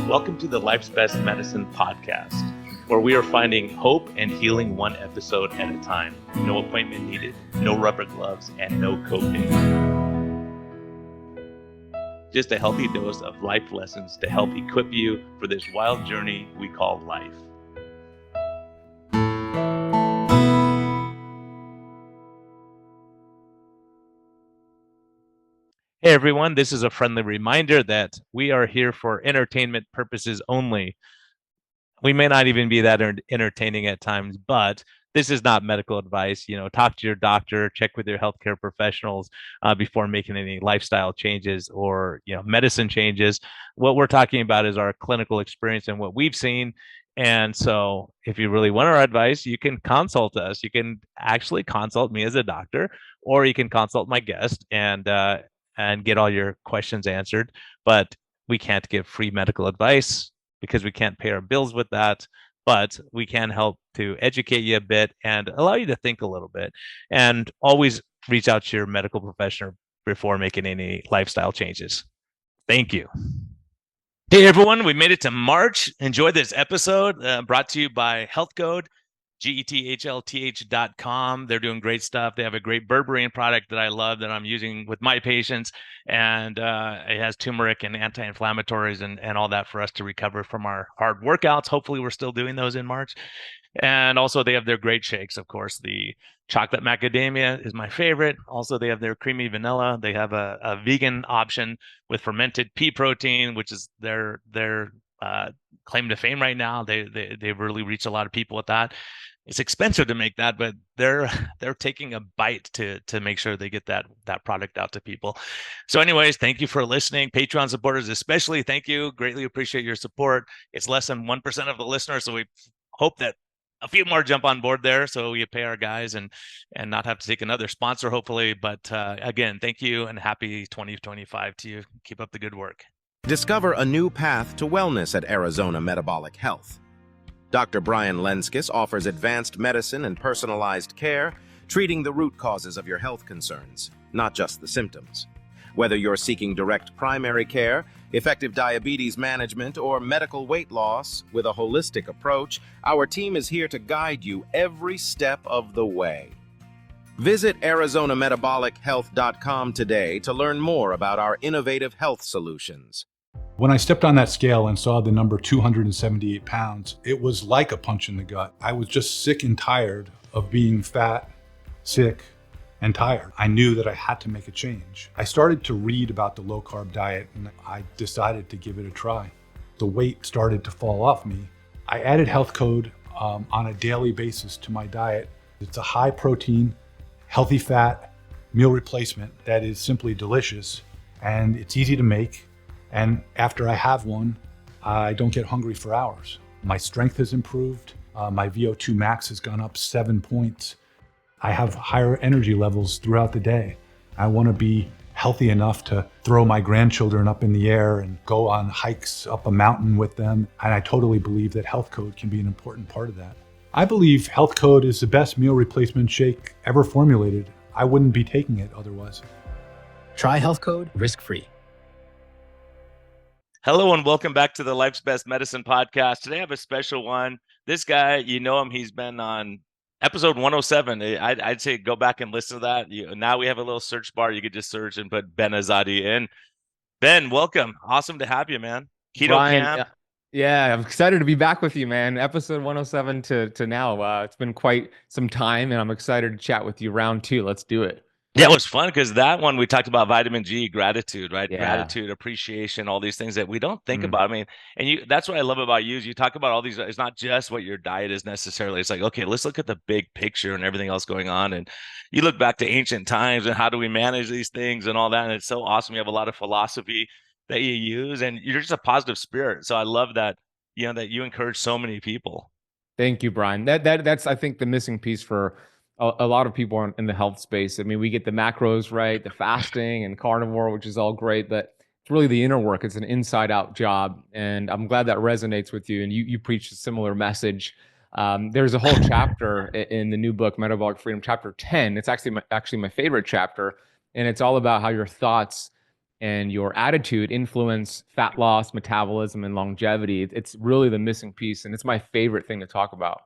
Welcome to the Life's Best Medicine podcast, where we are finding hope and healing one episode at a time. No appointment needed, no rubber gloves, and no copay. Just a healthy dose of life lessons to help equip you for this wild journey we call life. Hey everyone, this is a friendly reminder that we are here for entertainment purposes only. We may not even be that entertaining at times, but this is not medical advice. Talk to your doctor, check with your healthcare professionals before making any lifestyle changes or medicine changes. What we're talking about is our clinical experience and what we've seen. And so if you really want our advice, you can consult us. You can actually consult me as a doctor, or you can consult my guest and get all your questions answered. But we can't give free medical advice because we can't pay our bills with that. But we can help to educate you a bit and allow you to think a little bit. And always reach out to your medical professional before making any lifestyle changes. Thank you. Hey, everyone. We made it to March. Enjoy this episode brought to you by Health Code. GETHLTH.com. They're doing great stuff. They have a great berberine product that I love that I'm using with my patients. And it has turmeric and anti-inflammatories and all that for us to recover from our hard workouts. Hopefully we're still doing those in March. And also they have their great shakes. Of course, the chocolate macadamia is my favorite. Also, they have their creamy vanilla. They have a vegan option with fermented pea protein, which is their claim to fame right now. They've really reached a lot of people with that. It's expensive to make that, but they're taking a bite to make sure they get that product out to people. So anyways, thank you for listening. Patreon supporters especially, thank you. Greatly appreciate your support. It's less than 1% of the listeners, so we hope that a few more jump on board there so we pay our guys and not have to take another sponsor, hopefully. But again, thank you and happy 2025 to you. Keep up the good work. Discover a new path to wellness at Arizona Metabolic Health. Dr. Brian Lenskis offers advanced medicine and personalized care, treating the root causes of your health concerns, not just the symptoms. Whether you're seeking direct primary care, effective diabetes management, or medical weight loss, with a holistic approach, our team is here to guide you every step of the way. Visit ArizonaMetabolicHealth.com today to learn more about our innovative health solutions. When I stepped on that scale and saw the number 278 pounds, it was like a punch in the gut. I was just sick and tired of being fat, sick, and tired. I knew that I had to make a change. I started to read about the low-carb diet and I decided to give it a try. The weight started to fall off me. I added Health Code on a daily basis to my diet. It's a high-protein, healthy fat meal replacement that is simply delicious, and it's easy to make. And after I have one, I don't get hungry for hours. My strength has improved. My VO2 max has gone up 7 points. I have higher energy levels throughout the day. I want to be healthy enough to throw my grandchildren up in the air and go on hikes up a mountain with them. And I totally believe that Health Code can be an important part of that. I believe Health Code is the best meal replacement shake ever formulated. I wouldn't be taking it otherwise. Try Health Code risk-free. Hello and welcome back to the Life's Best Medicine podcast. Today I have a special one. This guy, you know him, he's been on episode 107. I'd say go back and listen to that. Now we have a little search bar. You could just search and put Ben Azadi in. Ben, welcome. Awesome to have you, man. Keto Kamp. Yeah, I'm excited to be back with you, man. Episode 107 to now. It's been quite some time, and I'm excited to chat with you. Round 2. Let's do it. Yeah, it was fun because that one we talked about vitamin G, gratitude, right? Yeah. Gratitude, appreciation, all these things that we don't think about. I mean, and that's what I love about you is you talk about all these. It's not just what your diet is necessarily. It's like, okay, let's look at the big picture and everything else going on. And you look back to ancient times and how do we manage these things and all that. And it's so awesome. You have a lot of philosophy that you use, and you're just a positive spirit. So I love that, that you encourage so many people. Thank you, Brian. That's I think the missing piece for a lot of people in the health space. I mean, we get the macros right, the fasting and carnivore, which is all great, but it's really the inner work. It's an inside out job. And I'm glad that resonates with you. And you preach a similar message. There's a whole chapter in the new book, Metabolic Freedom, chapter 10. It's actually my favorite chapter. And it's all about how your thoughts and your attitude influence fat loss, metabolism, and longevity. It's really the missing piece, and it's my favorite thing to talk about.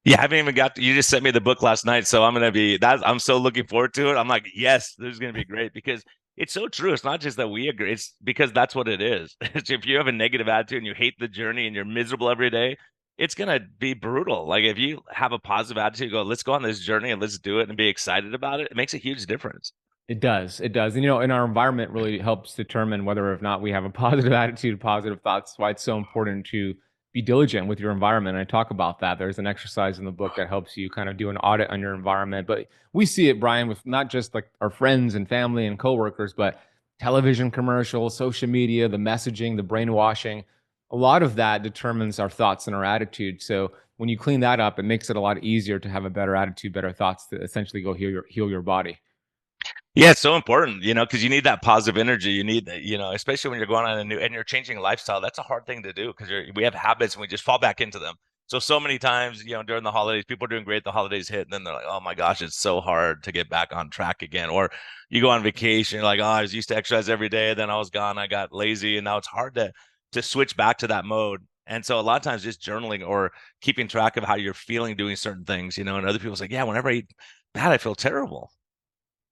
Yeah, I haven't even you just sent me the book last night, so I'm so looking forward to it. I'm like, yes, this is gonna be great because it's so true. It's not just that we agree, it's because that's what it is. If you have a negative attitude and you hate the journey and you're miserable every day, it's gonna be brutal. Like if you have a positive attitude, go, let's go on this journey and let's do it and be excited about it, it makes a huge difference. It does. It does. And, and our environment really helps determine whether or not we have a positive attitude, positive thoughts. That's why it's so important to be diligent with your environment. And I talk about that. There's an exercise in the book that helps you kind of do an audit on your environment. But we see it, Brian, with not just like our friends and family and coworkers, but television commercials, social media, the messaging, the brainwashing. A lot of that determines our thoughts and our attitude. So when you clean that up, it makes it a lot easier to have a better attitude, better thoughts to essentially go heal your body. Yeah, it's so important, because you need that positive energy. You need that, especially when you're going on a new and you're changing lifestyle. That's a hard thing to do because we have habits and we just fall back into them. So many times, during the holidays, people are doing great. The holidays hit, and then they're like, "Oh my gosh, it's so hard to get back on track again." Or you go on vacation, you're like, "Oh, I was used to exercise every day, then I was gone, I got lazy, and now it's hard to switch back to that mode." And so a lot of times, just journaling or keeping track of how you're feeling doing certain things, and other people say, "Yeah, whenever I eat bad, I feel terrible."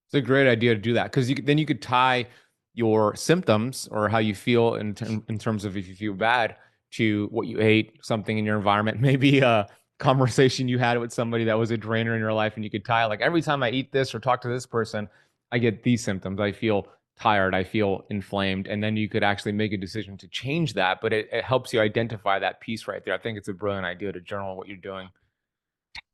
It's a great idea to do that because then you could tie your symptoms or how you feel in terms of if you feel bad to what you ate, something in your environment, maybe a conversation you had with somebody that was a drainer in your life, and you could tie like every time I eat this or talk to this person, I get these symptoms. I feel tired, I feel inflamed, and then you could actually make a decision to change that. But it helps you identify that piece right there. I think it's a brilliant idea to journal what you're doing.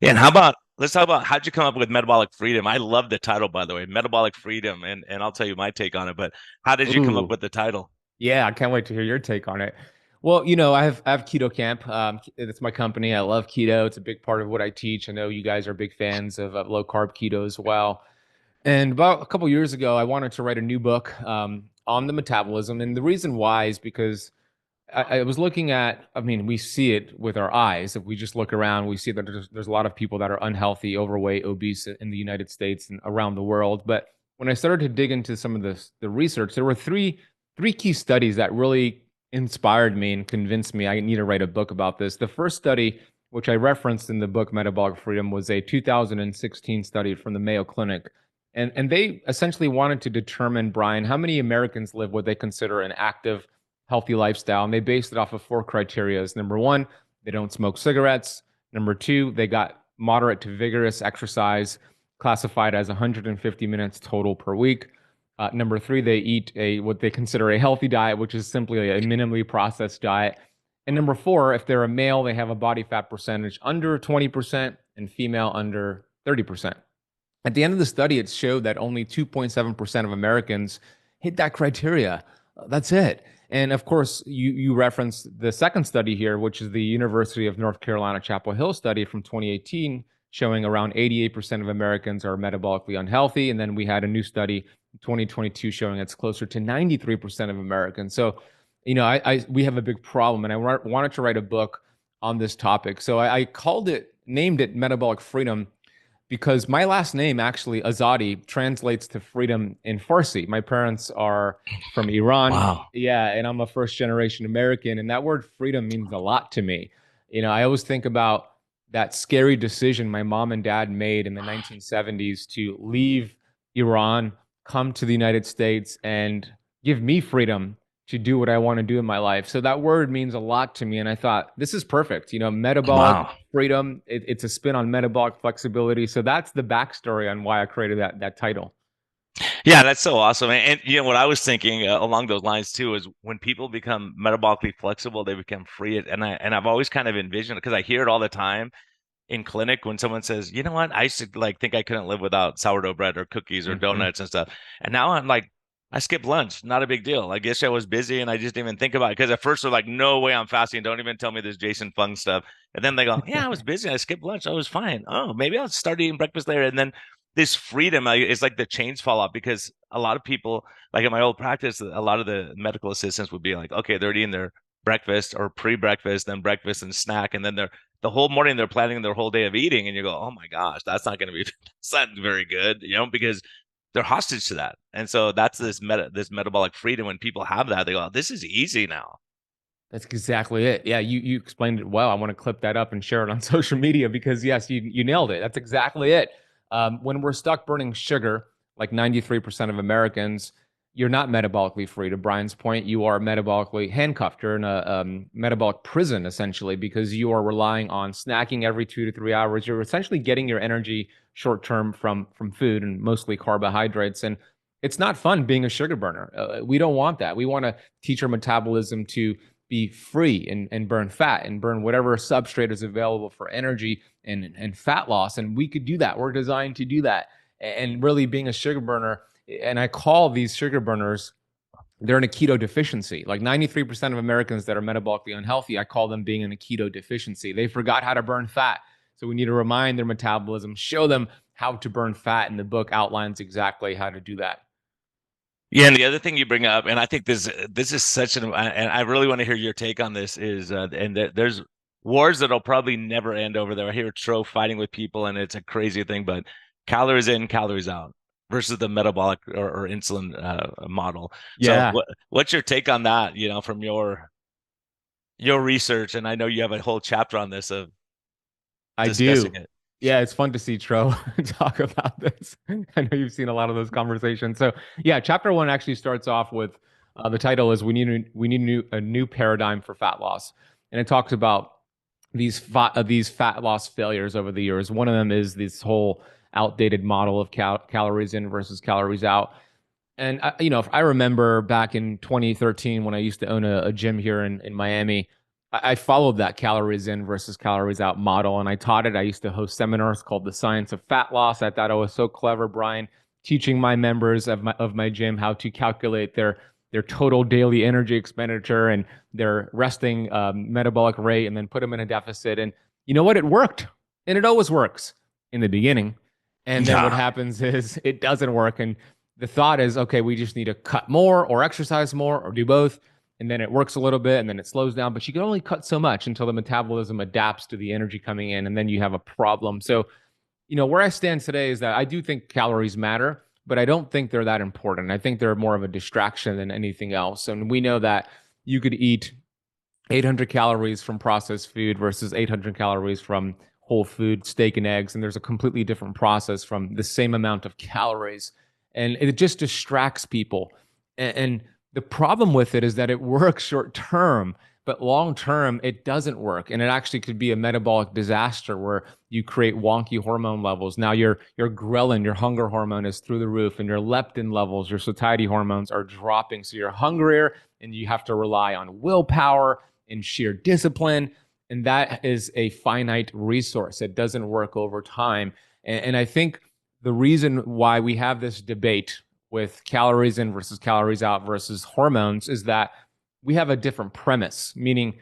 Yeah, and let's talk about how'd you come up with Metabolic Freedom? I love the title, by the way, Metabolic Freedom, and I'll tell you my take on it. But how did you come up Ooh. with the title? Yeah, I can't wait to hear your take on it. Well, I have Keto Kamp. It's my company. I love keto. It's a big part of what I teach. I know you guys are big fans of low carb keto as well. And about a couple years ago, I wanted to write a new book on the metabolism. And the reason why is because I was looking at, I mean, we see it with our eyes. If we just look around, we see that there's a lot of people that are unhealthy, overweight, obese in the United States and around the world. But when I started to dig into some of the research, there were three key studies that really inspired me and convinced me I need to write a book about this. The first study, which I referenced in the book Metabolic Freedom, was a 2016 study from the Mayo Clinic. And they essentially wanted to determine, Brian, how many Americans live what they consider an active, healthy lifestyle. And they based it off of 4 criteria. Number one, they don't smoke cigarettes. Number two, they got moderate to vigorous exercise, classified as 150 minutes total per week. Number three, they eat what they consider a healthy diet, which is simply a minimally processed diet. And number four, if they're a male, they have a body fat percentage under 20% and female under 30%. At the end of the study, it showed that only 2.7% of Americans hit that criteria. That's it. And of course, you referenced the second study here, which is the University of North Carolina Chapel Hill study from 2018, showing around 88% of Americans are metabolically unhealthy. And then we had a new study in 2022 showing it's closer to 93% of Americans. So, we have a big problem, and I wanted to write a book on this topic. So I named it Metabolic Freedom, because my last name, actually, Azadi, translates to freedom in Farsi. My parents are from Iran. Wow. Yeah, and I'm a first generation American. And that word freedom means a lot to me. I always think about that scary decision my mom and dad made in the 1970s to leave Iran, come to the United States, and give me freedom to do what I want to do in my life. So that word means a lot to me. And I thought, this is perfect. Metabolic Wow. freedom. It's a spin on metabolic flexibility. So that's the backstory on why I created that title. Yeah, that's so awesome. And what I was thinking along those lines too is when people become metabolically flexible, they become free. I've always kind of envisioned, because I hear it all the time in clinic when someone says, "You know what? I used to think I couldn't live without sourdough bread or cookies or donuts and stuff." And now I'm like, I skip lunch, not a big deal. I guess I was busy and I just didn't even think about it. Because at first they're like, "No way, I'm fasting. Don't even tell me this Jason Fung stuff." And then they go, "Yeah, I was busy. I skipped lunch. I was fine. Oh, maybe I'll start eating breakfast later." And then this freedom is like the chains fall off, because a lot of people, like in my old practice, a lot of the medical assistants would be like, okay, they're eating their breakfast or pre-breakfast, then breakfast and snack, and then the whole morning they're planning their whole day of eating, and you go, oh my gosh, that's not going to be that's not very good, because they're hostage to that. And so that's this metabolic freedom. When people have that, they go, oh, this is easy now. That's exactly it. Yeah, you explained it well. I want to clip that up and share it on social media because yes, you nailed it. That's exactly it. When we're stuck burning sugar, like 93% of Americans, you're not metabolically free. To Brian's point, you are metabolically handcuffed. You're in a metabolic prison essentially because you are relying on snacking every 2 to 3 hours. You're essentially getting your energy short term from food and mostly carbohydrates. And it's not fun being a sugar burner. We don't want that. We want to teach our metabolism to be free and burn fat and burn whatever substrate is available for energy and fat loss. And we could do that. We're designed to do that. And really being a sugar burner, and I call these sugar burners, they're in a keto deficiency. Like 93% of Americans that are metabolically unhealthy, I call them being in a keto deficiency. They forgot how to burn fat. So we need to remind their metabolism, show them how to burn fat. And the book outlines exactly how to do that. Yeah, and the other thing you bring up, and I think this is such an, and I really want to hear your take on this, is there's wars that'll probably never end over there. I hear Tro fighting with people, and it's a crazy thing, but calories in, calories out versus the metabolic or insulin model. Yeah. So what's your take on that, from your research? And I know you have a whole chapter on this of discussing it. Yeah, it's fun to see Tro talk about this. I know you've seen a lot of those conversations. So yeah, chapter 1 actually starts off with the title is we need a new paradigm for fat loss, and it talks about these fat loss failures over the years. One of them is this whole outdated model of calories in versus calories out. And if I remember back in 2013 when I used to own a gym here in Miami, I followed that calories in versus calories out model, and I taught it. I used to host seminars called The Science of Fat Loss. I thought I was so clever, Brian, teaching my members of my gym how to calculate their total daily energy expenditure and their resting metabolic rate, and then put them in a deficit. And you know what? It worked, and it always works in the beginning. And then what happens is it doesn't work, and the thought is, okay, we just need to cut more or exercise more or do both. And then it works a little bit and then it slows down, but you can only cut so much until the metabolism adapts to the energy coming in, and then you have a problem. So, where I stand today is that I do think calories matter, but I don't think they're that important. I think they're more of a distraction than anything else. And we know that you could eat 800 calories from processed food versus 800 calories from whole food, steak and eggs. And there's a completely different process from the same amount of calories. And it just distracts people. And the problem with it is that it works short term, but long term, it doesn't work. And it actually could be a metabolic disaster where you create wonky hormone levels. Now your ghrelin, your hunger hormone, is through the roof, and your leptin levels, your satiety hormones, are dropping. So you're hungrier and you have to rely on willpower and sheer discipline. And that is a finite resource. It doesn't work over time. And I think the reason why we have this debate with calories in versus calories out versus hormones is that we have a different premise, meaning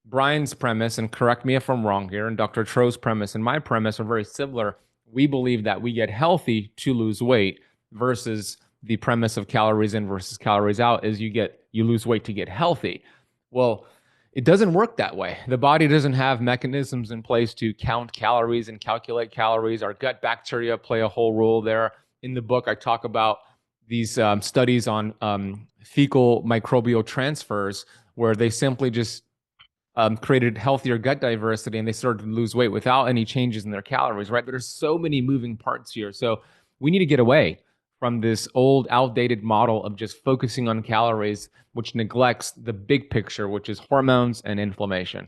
Brian's premise, and correct me if I'm wrong here, and Dr. Tro's premise and my premise are very similar. We believe that we get healthy to lose weight versus the premise of calories in versus calories out is you lose weight to get healthy. Well, it doesn't work that way. The body doesn't have mechanisms in place to count calories and calculate calories. Our gut bacteria play a whole role there. In the book, I talk about these studies on fecal microbial transfers where they simply just created healthier gut diversity and they started to lose weight without any changes in their calories, right? But there's so many moving parts here. So we need to get away from this old, outdated model of just focusing on calories, which neglects the big picture, which is hormones and inflammation.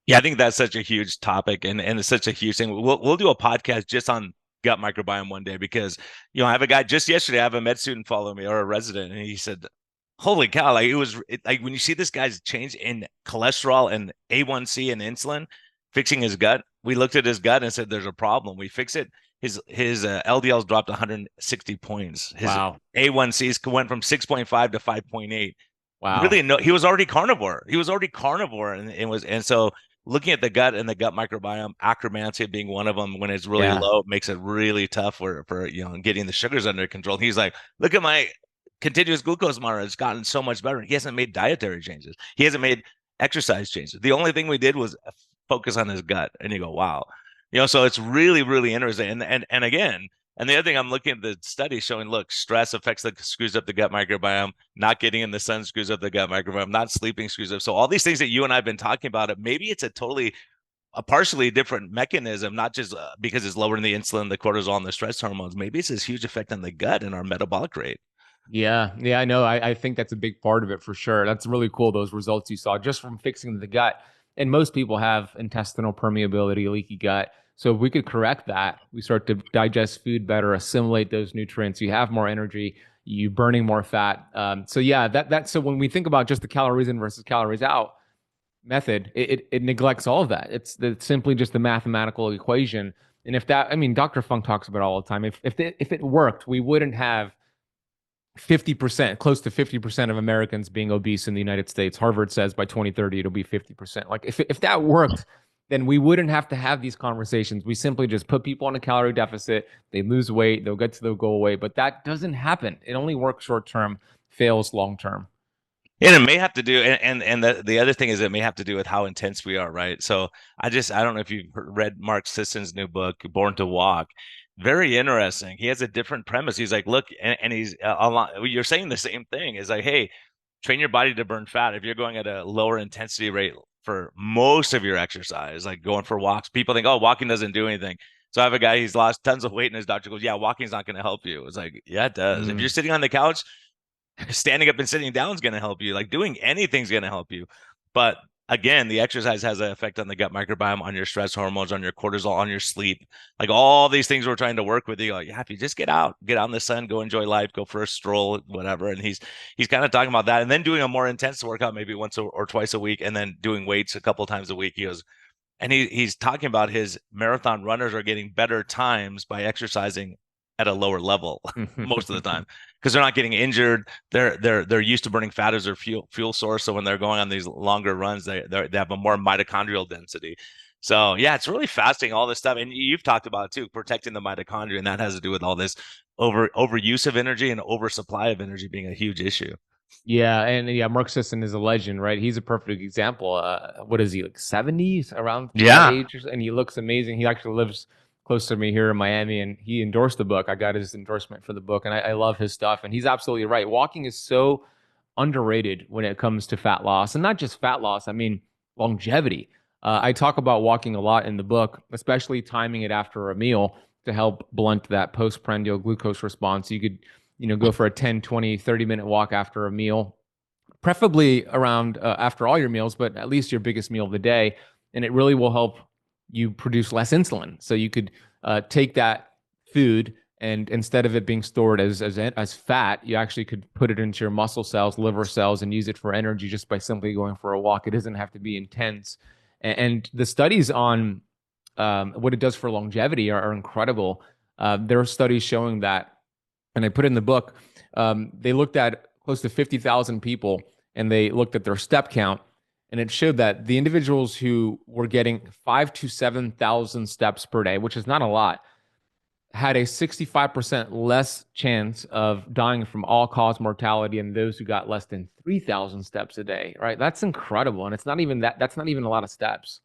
Yeah, I think that's such a huge topic, and it's such a huge thing. We'll do a podcast just on gut microbiome one day, because I have a guy just yesterday, I have a med student follow me, or a resident, and he said, holy cow, like like when you see this guy's change in cholesterol and A1C and insulin fixing his gut, we looked at his gut and said there's a problem. We fix it. His LDLs dropped 160 points. His A1Cs went from 6.5 to 5.8. Wow. Really, no, he was already carnivore. And so looking at the gut and the gut microbiome, Akkermansia being one of them, when it's really low, makes it really tough for getting the sugars under control. He's like, look at my continuous glucose monitor. It's gotten so much better. He hasn't made dietary changes. He hasn't made exercise changes. The only thing we did was focus on his gut. And you go, wow. So it's really, really interesting. And again, And the other thing, I'm looking at the study showing, look, stress screws up the gut microbiome. Not getting in the sun screws up the gut microbiome. Not sleeping screws up. So all these things that you and I have been talking about, maybe it's a partially different mechanism, not just because it's lowering the insulin, the cortisol, and the stress hormones. Maybe it's this huge effect on the gut and our metabolic rate. Yeah, I know. I think that's a big part of it for sure. That's really cool, those results you saw just from fixing the gut. And most people have intestinal permeability, leaky gut. So if we could correct that, we start to digest food better, assimilate those nutrients, you have more energy, you burning more fat. So yeah, so when we think about just the calories in versus calories out method, it neglects all of that. It's simply just the mathematical equation. And if that, I mean, Dr. Funk talks about it all the time. If it worked, we wouldn't have 50%, close to 50% of Americans being obese in the United States. Harvard says by 2030, it'll be 50%. Like if that worked, then we wouldn't have to have these conversations. We simply just put people on a calorie deficit. They lose weight. They'll get to their goal weight. But that doesn't happen. It only works short term, fails long term. And it may have to do, and the other thing is it may have to do with how intense we are, right? So I don't know if you've read Mark Sisson's new book, Born to Walk. Very interesting. He has a different premise. He's like, look, and he's a lot. You're saying the same thing. Is like, hey, train your body to burn fat. If you're going at a lower intensity rate for most of your exercise, like going for walks, people think, oh, walking doesn't do anything. So I have a guy, he's lost tons of weight, and his doctor goes, yeah, walking's not going to help you. It's like, yeah, it does. If you're sitting on the couch, standing up and sitting down is going to help you. Like doing anything's going to help you. But again, the exercise has an effect on the gut microbiome, on your stress hormones, on your cortisol, on your sleep. Like all these things we're trying to work with. You like, yeah, if you just get out in the sun, go enjoy life, go for a stroll, whatever. And he's kind of talking about that, and then doing a more intense workout, maybe once or twice a week, and then doing weights a couple times a week. He goes, and he's talking about his marathon runners are getting better times by exercising at a lower level most of the time because they're not getting injured. They're used to burning fat as their fuel source. So when they're going on these longer runs, they have a more mitochondrial density. So yeah, it's really fascinating, all this stuff. And you've talked about it too, protecting the mitochondria, and that has to do with all this overuse of energy and oversupply of energy being a huge issue. Yeah, and yeah, Mark Sisson is a legend, right? He's a perfect example. What is he, like 70s, around that age? And he looks amazing. He actually lives close to me here in Miami, and he endorsed the book. I got his endorsement for the book, and I love his stuff. And he's absolutely right. Walking is so underrated when it comes to fat loss, and not just fat loss. I mean, longevity. I talk about walking a lot in the book, especially timing it after a meal to help blunt that postprandial glucose response. You could, go for a 10, 20, 30-minute walk after a meal, preferably around after all your meals, but at least your biggest meal of the day. And it really will help you produce less insulin. So you could take that food, and instead of it being stored as fat, you actually could put it into your muscle cells, liver cells, and use it for energy just by simply going for a walk. It doesn't have to be intense. And the studies on what it does for longevity are incredible. There are studies showing that, and I put it in the book, they looked at close to 50,000 people, and they looked at their step count. And it showed that the individuals who were getting 5,000 to 7,000 steps per day, which is not a lot, had a 65% less chance of dying from all-cause mortality than those who got less than 3,000 steps a day. Right? That's incredible, and it's not even that. That's not even a lot of steps.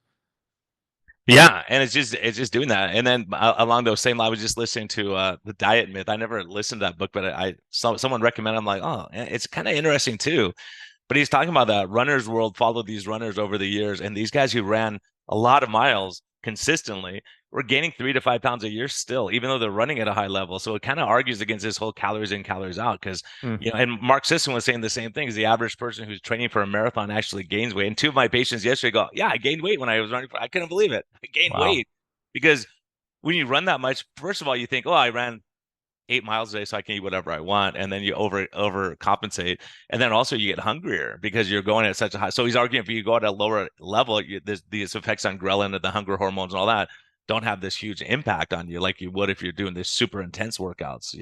Yeah, and it's just doing that. And then along those same lines, I was just listening to the Diet Myth. I never listened to that book, but I saw someone recommend. I'm like, oh, it's kind of interesting too. But he's talking about that runner's world followed these runners over the years. And these guys who ran a lot of miles consistently were gaining 3 to 5 pounds a year still, even though they're running at a high level. So it kind of argues against this whole calories in, calories out. Because, and Mark Sisson was saying the same thing, is the average person who's training for a marathon actually gains weight. And 2 of my patients yesterday go, yeah, I gained weight when I was running. I couldn't believe it. I gained weight. Because when you run that much, first of all, you think, oh, I ran 8 miles a day, so I can eat whatever I want, and then you overcompensate, and then also you get hungrier because you're going at such a high. So he's arguing if you go at a lower level, there's these effects on ghrelin and the hunger hormones and all that don't have this huge impact on you like you would if you're doing this super intense workouts.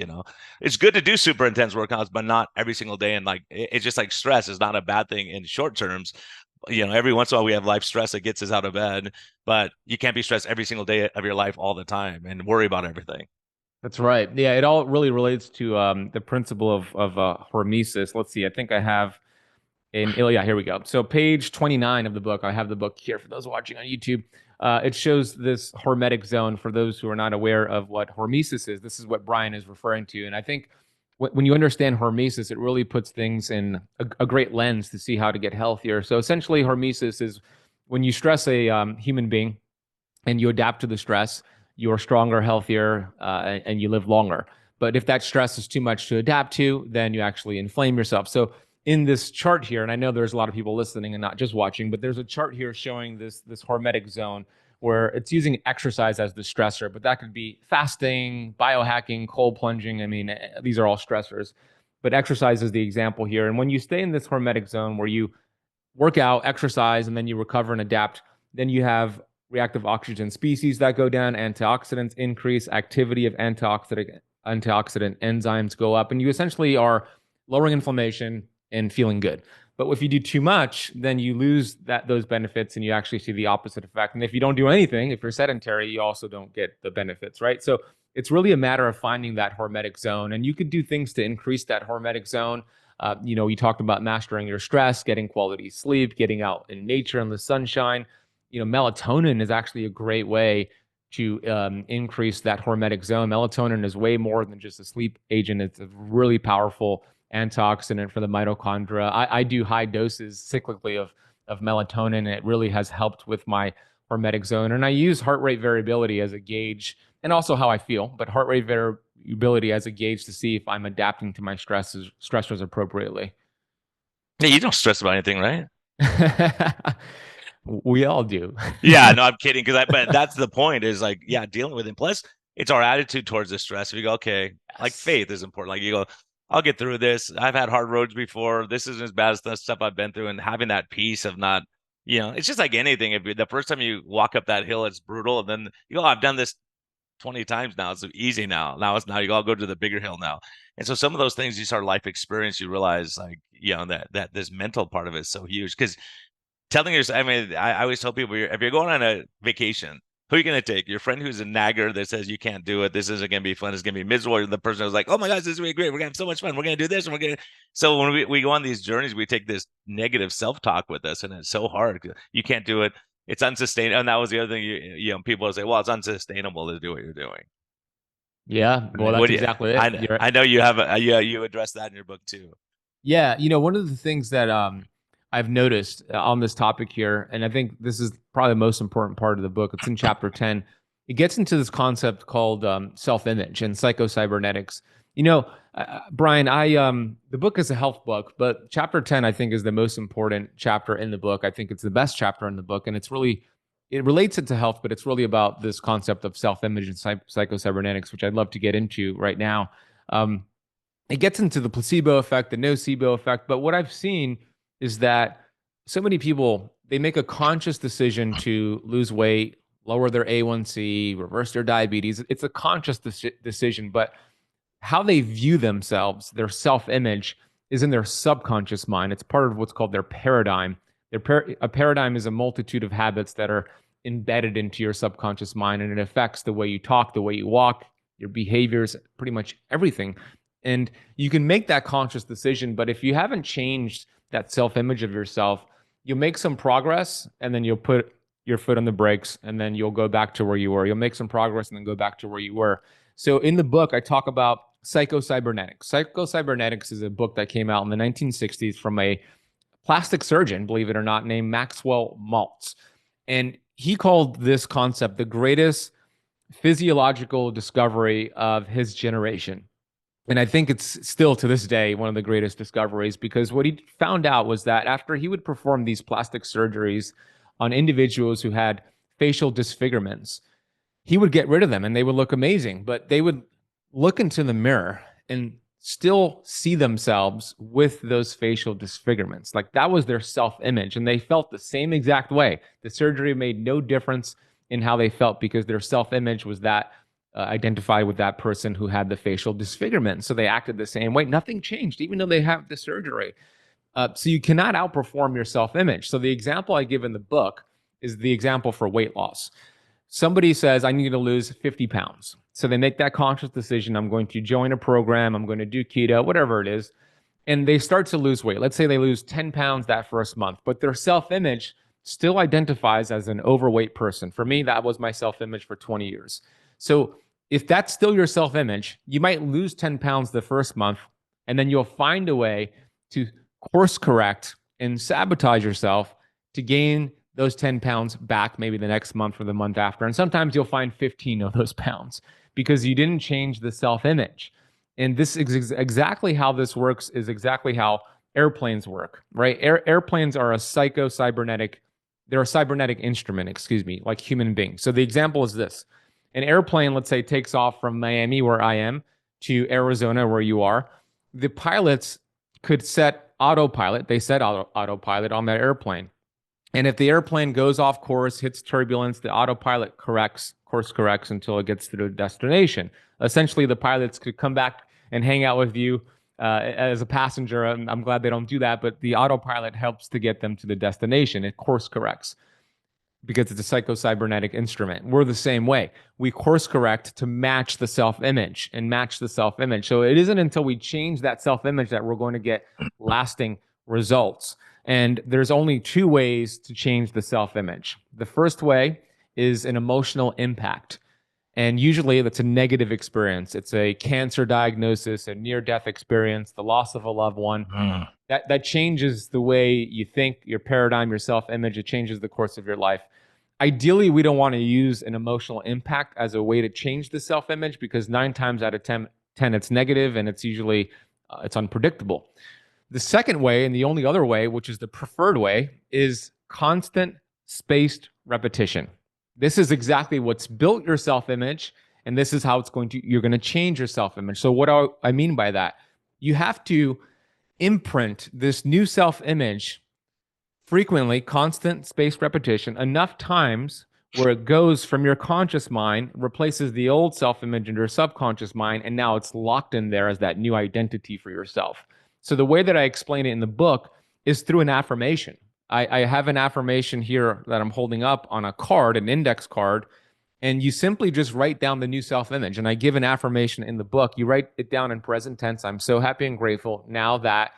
It's good to do super intense workouts, but not every single day. And like it's just like stress is not a bad thing in short terms. Every once in a while we have life stress that gets us out of bed, but you can't be stressed every single day of your life all the time and worry about everything. That's right. Yeah, it all really relates to the principle of hormesis. Let's see. I think I have yeah, here we go. So page 29 of the book, I have the book here for those watching on YouTube. it shows this hormetic zone. For those who are not aware of what hormesis is, this is what Brian is referring to. And I think when you understand hormesis, it really puts things in a great lens to see how to get healthier. So essentially, hormesis is when you stress a human being and you adapt to the stress, you're stronger, healthier, and you live longer. But if that stress is too much to adapt to, then you actually inflame yourself. So in this chart here, and I know there's a lot of people listening and not just watching, but there's a chart here showing this hormetic zone where it's using exercise as the stressor, but that could be fasting, biohacking, cold plunging. I mean, these are all stressors, but exercise is the example here. And when you stay in this hormetic zone where you work out, exercise, and then you recover and adapt, then you have reactive oxygen species that go down, antioxidants increase, activity of antioxidant enzymes go up, and you essentially are lowering inflammation and feeling good. But if you do too much, then you lose those benefits and you actually see the opposite effect. And if you don't do anything, if you're sedentary, you also don't get the benefits, right? So it's really a matter of finding that hormetic zone. And you could do things to increase that hormetic zone. We talked about mastering your stress, getting quality sleep, getting out in nature in the sunshine. Melatonin is actually a great way to increase that hormetic zone. Melatonin is way more than just a sleep agent. It's a really powerful antioxidant for the mitochondria. I do high doses cyclically of melatonin, and it really has helped with my hormetic zone. And I use heart rate variability as a gauge, and also how I feel, but heart rate variability as a gauge to see if I'm adapting to my stressors appropriately. Yeah, you don't stress about anything, right? We all do. Yeah, no, I'm kidding. But that's the point is like, yeah, dealing with it. Plus, it's our attitude towards the stress. If you go, okay, like faith is important. Like you go, I'll get through this. I've had hard roads before. This isn't as bad as the stuff I've been through. And having that peace of not, it's just like anything. If the first time you walk up that hill, it's brutal. And then you go, I've done this 20 times now. It's easy now. Now you all go to the bigger hill now. And so some of those things you start life experience, you realize like, that this mental part of it is so huge. Because telling yourself, I always tell people, if you're going on a vacation, who are you going to take? Your friend who's a nagger that says you can't do it. This isn't going to be fun. It's going to be miserable. Or the person who's like, oh my gosh, this is really great. We're going to have so much fun. We're going to do this. And So when we go on these journeys, we take this negative self-talk with us, and it's so hard. You can't do it. It's unsustainable. And that was the other thing, people will say, well, it's unsustainable to do what you're doing. Yeah. Well, that's exactly it. I know you have you address that in your book too. Yeah. One of the things that, I've noticed on this topic here, and I think this is probably the most important part of the book. It's in chapter 10. It gets into this concept called self-image and psycho-cybernetics. Brian, the book is a health book, but chapter 10, I think, is the most important chapter in the book. I think it's the best chapter in the book, and it relates it to health, but it's really about this concept of self-image and psycho-cybernetics, which I'd love to get into right now. It gets into the placebo effect, the nocebo effect, but what I've seen is that so many people, they make a conscious decision to lose weight, lower their A1C, reverse their diabetes. It's a conscious decision, but how they view themselves, their self-image, is in their subconscious mind. It's part of what's called their paradigm. A paradigm is a multitude of habits that are embedded into your subconscious mind, and it affects the way you talk, the way you walk, your behaviors, pretty much everything. And you can make that conscious decision, but if you haven't changed that self-image of yourself, you'll make some progress and then you'll put your foot on the brakes and then you'll go back to where you were. You'll make some progress and then go back to where you were. So in the book, I talk about psycho-cybernetics. Psycho-cybernetics is a book that came out in the 1960s from a plastic surgeon, believe it or not, named Maxwell Maltz. And he called this concept the greatest physiological discovery of his generation. And I think it's still to this day one of the greatest discoveries, because what he found out was that after he would perform these plastic surgeries on individuals who had facial disfigurements, he would get rid of them and they would look amazing, but they would look into the mirror and still see themselves with those facial disfigurements. Like that was their self-image, and they felt the same exact way. The surgery made no difference in how they felt because their self-image was that identified with that person who had the facial disfigurement. So they acted the same way. Nothing changed, even though they have the surgery. So you cannot outperform your self-image. So the example I give in the book is the example for weight loss. Somebody says, I need to lose 50 pounds. So they make that conscious decision. I'm going to join a program. I'm going to do keto, whatever it is. And they start to lose weight. Let's say they lose 10 pounds that first month, but their self-image still identifies as an overweight person. For me, that was my self-image for 20 years. So if that's still your self-image, you might lose 10 pounds the first month, and then you'll find a way to course correct and sabotage yourself to gain those 10 pounds back maybe the next month or the month after. And sometimes you'll find 15 of those pounds because you didn't change the self-image. And this is exactly how this works, is exactly how airplanes work, right? Airplanes are a psycho-cybernetic, they're a cybernetic instrument, like human beings. So the example is this. An airplane, let's say, takes off from Miami, where I am, to Arizona, where you are. The pilots could set autopilot. They set autopilot on that airplane. And if the airplane goes off course, hits turbulence, the autopilot course corrects until it gets to the destination. Essentially, the pilots could come back and hang out with you as a passenger. I'm glad they don't do that, but the autopilot helps to get them to the destination. It course corrects because it's a psycho-cybernetic instrument. We're the same way. We course correct to match the self-image and match the self-image. So it isn't until we change that self-image that we're going to get lasting results. And there's only two ways to change the self-image. The first way is an emotional impact. And usually that's a negative experience. It's a cancer diagnosis, a near-death experience, the loss of a loved one. That changes the way you think, your paradigm, your self-image. It changes the course of your life. Ideally, we don't want to use an emotional impact as a way to change the self-image because 9 times out of 10 it's negative and it's usually it's unpredictable. The second way, and the only other way, which is the preferred way, is constant spaced repetition. This is exactly what's built your self-image, and this is how you're going to change your self-image. So what do I mean by that? You have to imprint this new self-image frequently, constant spaced repetition, enough times where it goes from your conscious mind, replaces the old self-image in your subconscious mind, and now it's locked in there as that new identity for yourself. So the way that I explain it in the book is through an affirmation. I have an affirmation here that I'm holding up on a card, an index card, and you simply just write down the new self-image. And I give an affirmation in the book. You write it down in present tense. I'm so happy and grateful now that,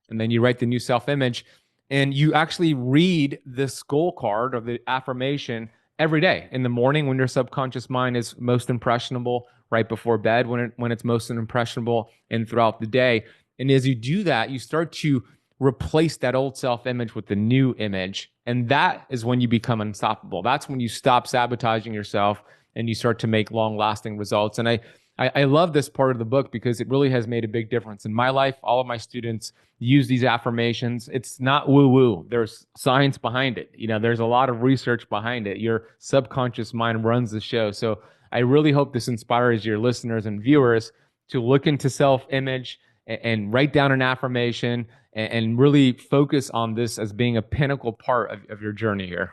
and then you write the new self-image, and you actually read this goal card of the affirmation every day. In the morning when your subconscious mind is most impressionable, right before bed when it's most impressionable, and throughout the day. And as you do that, you start to replace that old self-image with the new image. And that is when you become unstoppable. That's when you stop sabotaging yourself and you start to make long-lasting results. And I love this part of the book because it really has made a big difference in my life. All of my students use these affirmations. It's not woo-woo. There's science behind it. There's a lot of research behind it. Your subconscious mind runs the show. So I really hope this inspires your listeners and viewers to look into self-image and write down an affirmation and really focus on this as being a pinnacle part of your journey here.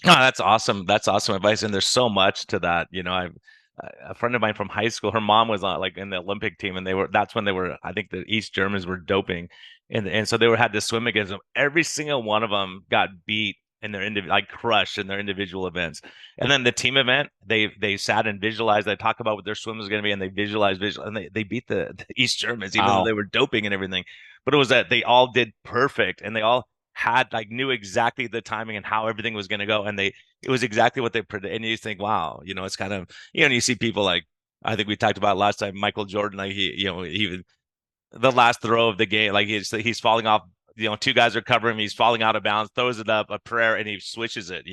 Oh, that's awesome. That's awesome advice. And there's so much to that. A friend of mine from high school, her mom was on in the Olympic team, and that's when I think the East Germans were doping. And so had to swim against them. Every single one of them got beat in their crushed in their individual events. And then the team event, they sat and visualized, they talk about what their swim was going to be, and they visualized, and they beat the East Germans, even though they were doping and everything. But it was that they all did perfect, and they all had knew exactly the timing and how everything was going to go, and it was exactly what they predicted. And you just think, wow, it's kind of, you see people I think we talked about last time, Michael Jordan, he the last throw of the game, he's falling off. 2 guys are covering him. He's falling out of bounds, throws it up, a prayer, and he switches it,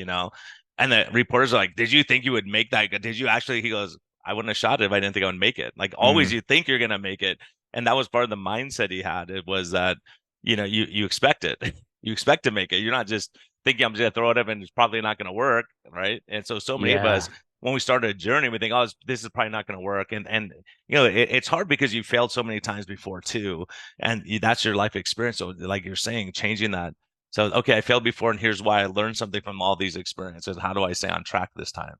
And the reporters are like, did you think you would make that? Did you actually? He goes, I wouldn't have shot it if I didn't think I would make it. Always you think you're going to make it. And that was part of the mindset he had. It was that, you expect it. You expect to make it. You're not just thinking I'm just going to throw it up and it's probably not going to work, right? And so many of us, when we start a journey, we think, oh, this is probably not going to work. And it's hard because you failed so many times before too. And that's your life experience. So like you're saying, changing that. So, okay, I failed before, and here's why I learned something from all these experiences. How do I stay on track this time?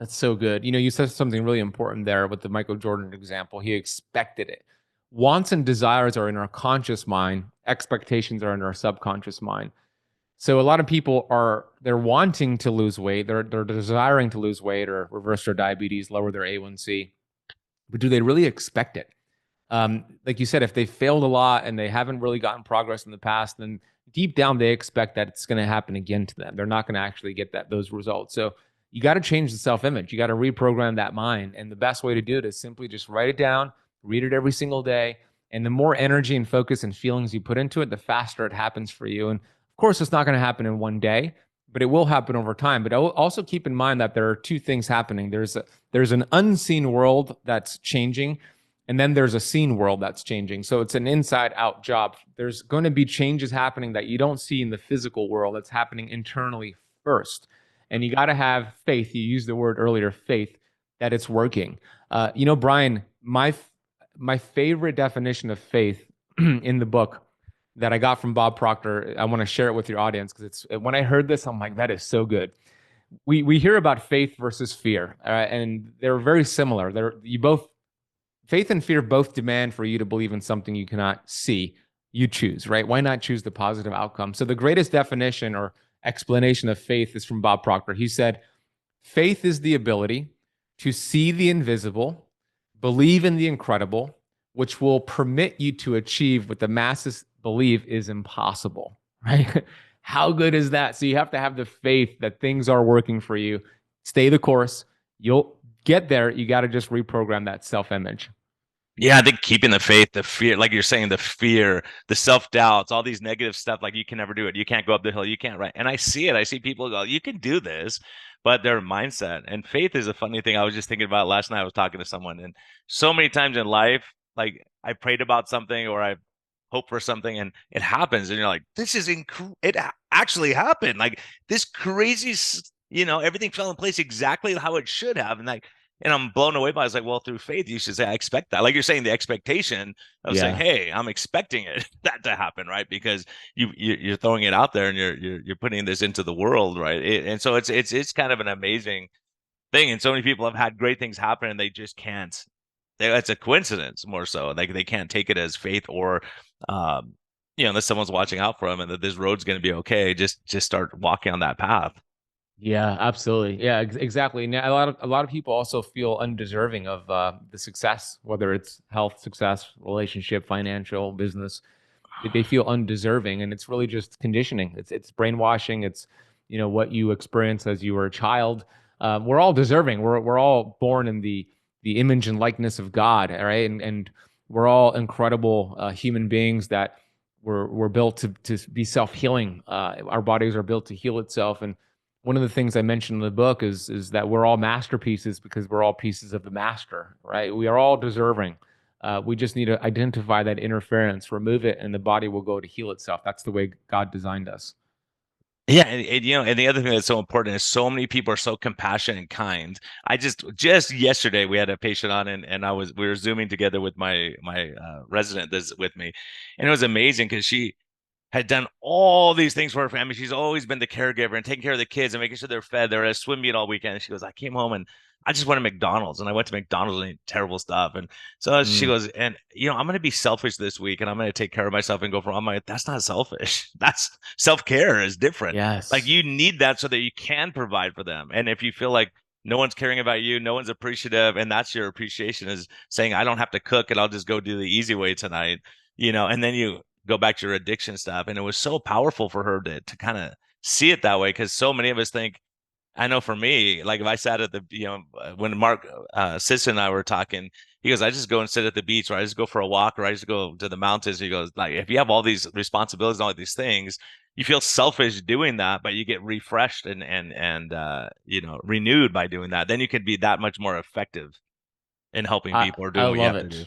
That's so good. You said something really important there with the Michael Jordan example. He expected it. Wants and desires are in our conscious mind. Expectations are in our subconscious mind. So a lot of people they're wanting to lose weight. They're desiring to lose weight or reverse their diabetes, lower their A1C. But do they really expect it? Like you said, if they failed a lot and they haven't really gotten progress in the past, then deep down, they expect that it's going to happen again to them. They're not going to actually get those results. So you got to change the self-image. You got to reprogram that mind. And the best way to do it is simply just write it down, read it every single day. And the more energy and focus and feelings you put into it, the faster it happens for you. And of course, it's not going to happen in one day, but it will happen over time. But also keep in mind that there are two things happening. There's an unseen world that's changing, and then there's a seen world that's changing. So it's an inside out job. There's going to be changes happening that you don't see in the physical world. That's happening internally first. And you got to have faith. You used the word earlier, faith, that it's working. Brian, my favorite definition of faith in the book that I got from Bob Proctor, I want to share it with your audience, because when I heard this, I'm like, that is so good. We hear about faith versus fear, and they're very similar. Faith and fear both demand for you to believe in something you cannot see. You choose, right? Why not choose the positive outcome? So the greatest definition or explanation of faith is from Bob Proctor. He said, faith is the ability to see the invisible, believe in the incredible, which will permit you to achieve what the masses believe is impossible, right? How good is that? So you have to have the faith that things are working for you. Stay the course. You'll get there. You got to just reprogram that self-image. Yeah, I think keeping the faith, the fear, like you're saying, the fear, the self-doubts, all these negative stuff, like you can never do it. You can't go up the hill. You can't, right? And I see it. I see people go, you can do this, but their mindset and faith is a funny thing. I was just thinking about last night. I was talking to someone, and so many times in life, like I prayed about something or I hope for something and it happens. And you're like, this is it actually happened. Like this crazy, everything fell in place exactly how it should have. And I'm blown away by it. I was like, well, through faith, you should say, I expect that. Like you're saying, the expectation of saying, hey, I'm expecting that to happen, right? Because you're throwing it out there and you're putting this into the world, right? And so it's kind of an amazing thing. And so many people have had great things happen and they just can't. It's a coincidence more so. Like they can't take it as faith or, unless someone's watching out for them and that this road's going to be okay. Just start walking on that path. Yeah, absolutely. Yeah, exactly. Now, a lot of people also feel undeserving of the success, whether it's health success, relationship, financial, business. They feel undeserving, and it's really just conditioning. It's brainwashing. It's what you experience as you were a child. We're all deserving. We're all born in the image and likeness of God, right? And we're all incredible human beings that we're built to be self-healing. Our bodies are built to heal itself, and one of the things I mentioned in the book is that we're all masterpieces because we're all pieces of the master, right? We are all deserving. We just need to identify that interference, remove it, and the body will go to heal itself. That's the way God designed us. Yeah, and the other thing that's so important is so many people are so compassionate and kind. I just yesterday we had a patient on, and we were zooming together with my resident that's with me, and it was amazing because she had done all these things for her family. She's always been the caregiver and taking care of the kids and making sure they're fed. They're at a swim meet all weekend. And she goes, I came home and I just went to McDonald's, and I went to McDonald's and ate terrible stuff. And so she goes, and I'm going to be selfish this week and I'm going to take care of myself and go for. I'm like, that's not selfish. That's self-care is different. Yes. Like you need that so that you can provide for them. And if you feel like no one's caring about you, no one's appreciative, and that's your appreciation is saying, I don't have to cook and I'll just go do the easy way tonight, and then you go back to your addiction stuff. And it was so powerful for her to kind of see it that way. Cause so many of us think, I know for me, like if I sat at when Mark Sisson and I were talking, he goes, I just go and sit at the beach, or I just go for a walk, or I just go to the mountains. He goes, like, if you have all these responsibilities and all these things, you feel selfish doing that, but you get refreshed and renewed by doing that. Then you could be that much more effective in helping people or doing what you have to do.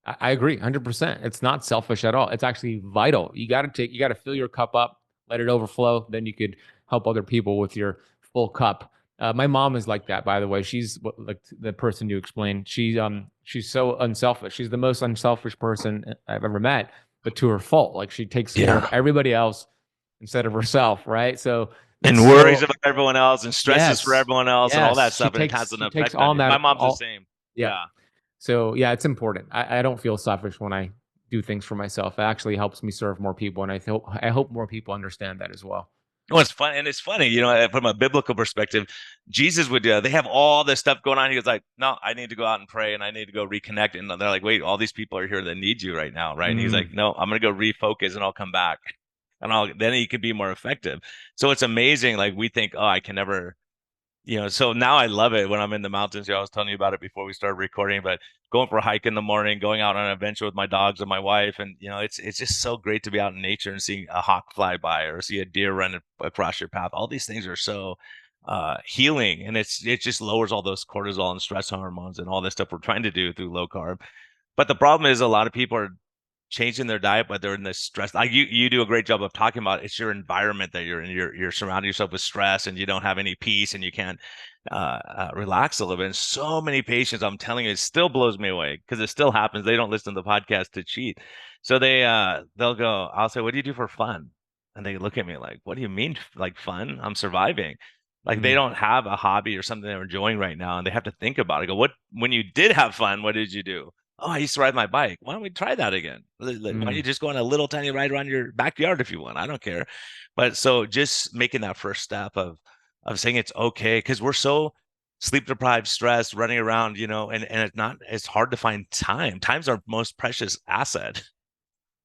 I agree 100%. It's not selfish at all. It's actually vital. You got to fill your cup up, let it overflow. Then you could help other people with your full cup. My mom is like that, by the way. She's like the person you explained. She's so unselfish. She's the most unselfish person I've ever met, but to her fault. Like she takes care of everybody else instead of herself, right? So and worries about everyone else and stresses for everyone else and all that stuff. And it has an effect on you. My mom's the same. Yeah. So yeah, it's important. I don't feel selfish when I do things for myself. It actually helps me serve more people, and I hope more people understand that as well. Oh, it's fun, and it's funny, from a biblical perspective, Jesus would they have all this stuff going on. He was like, no, I need to go out and pray, and I need to go reconnect. And they're like, wait, all these people are here that need you right now, right? And he's like, no, I'm gonna go refocus, and I'll come back. and then you could be more effective. So it's amazing. Like we think, oh, I can never, so now I love it when I'm in the mountains. I was telling you about it before we started recording, but going for a hike in the morning, going out on an adventure with my dogs and my wife, and it's just so great to be out in nature and seeing a hawk fly by or see a deer run across your path. All these things are so healing, and it just lowers all those cortisol and stress hormones and all this stuff we're trying to do through low carb. But the problem is a lot of people are changing their diet, but they're in this stress. Like you do a great job of talking about it's your environment that you're in. You're surrounding yourself with stress, and you don't have any peace, and you can't relax a little bit. And so many patients, I'm telling you, it still blows me away because it still happens. They don't listen to the podcast to cheat, so they'll go. I'll say, "What do you do for fun?" And they look at me like, "What do you mean, like fun? I'm surviving." Like they don't have a hobby or something they're enjoying right now, and they have to think about it. I go, "What? When you did have fun, what did you do?" Oh, I used to ride my bike. Why don't we try that again? Why don't you just go on a little tiny ride around your backyard if you want? I don't care. But so just making that first step of saying it's okay, because we're so sleep deprived, stressed, running around, and it's hard to find time. Time's our most precious asset.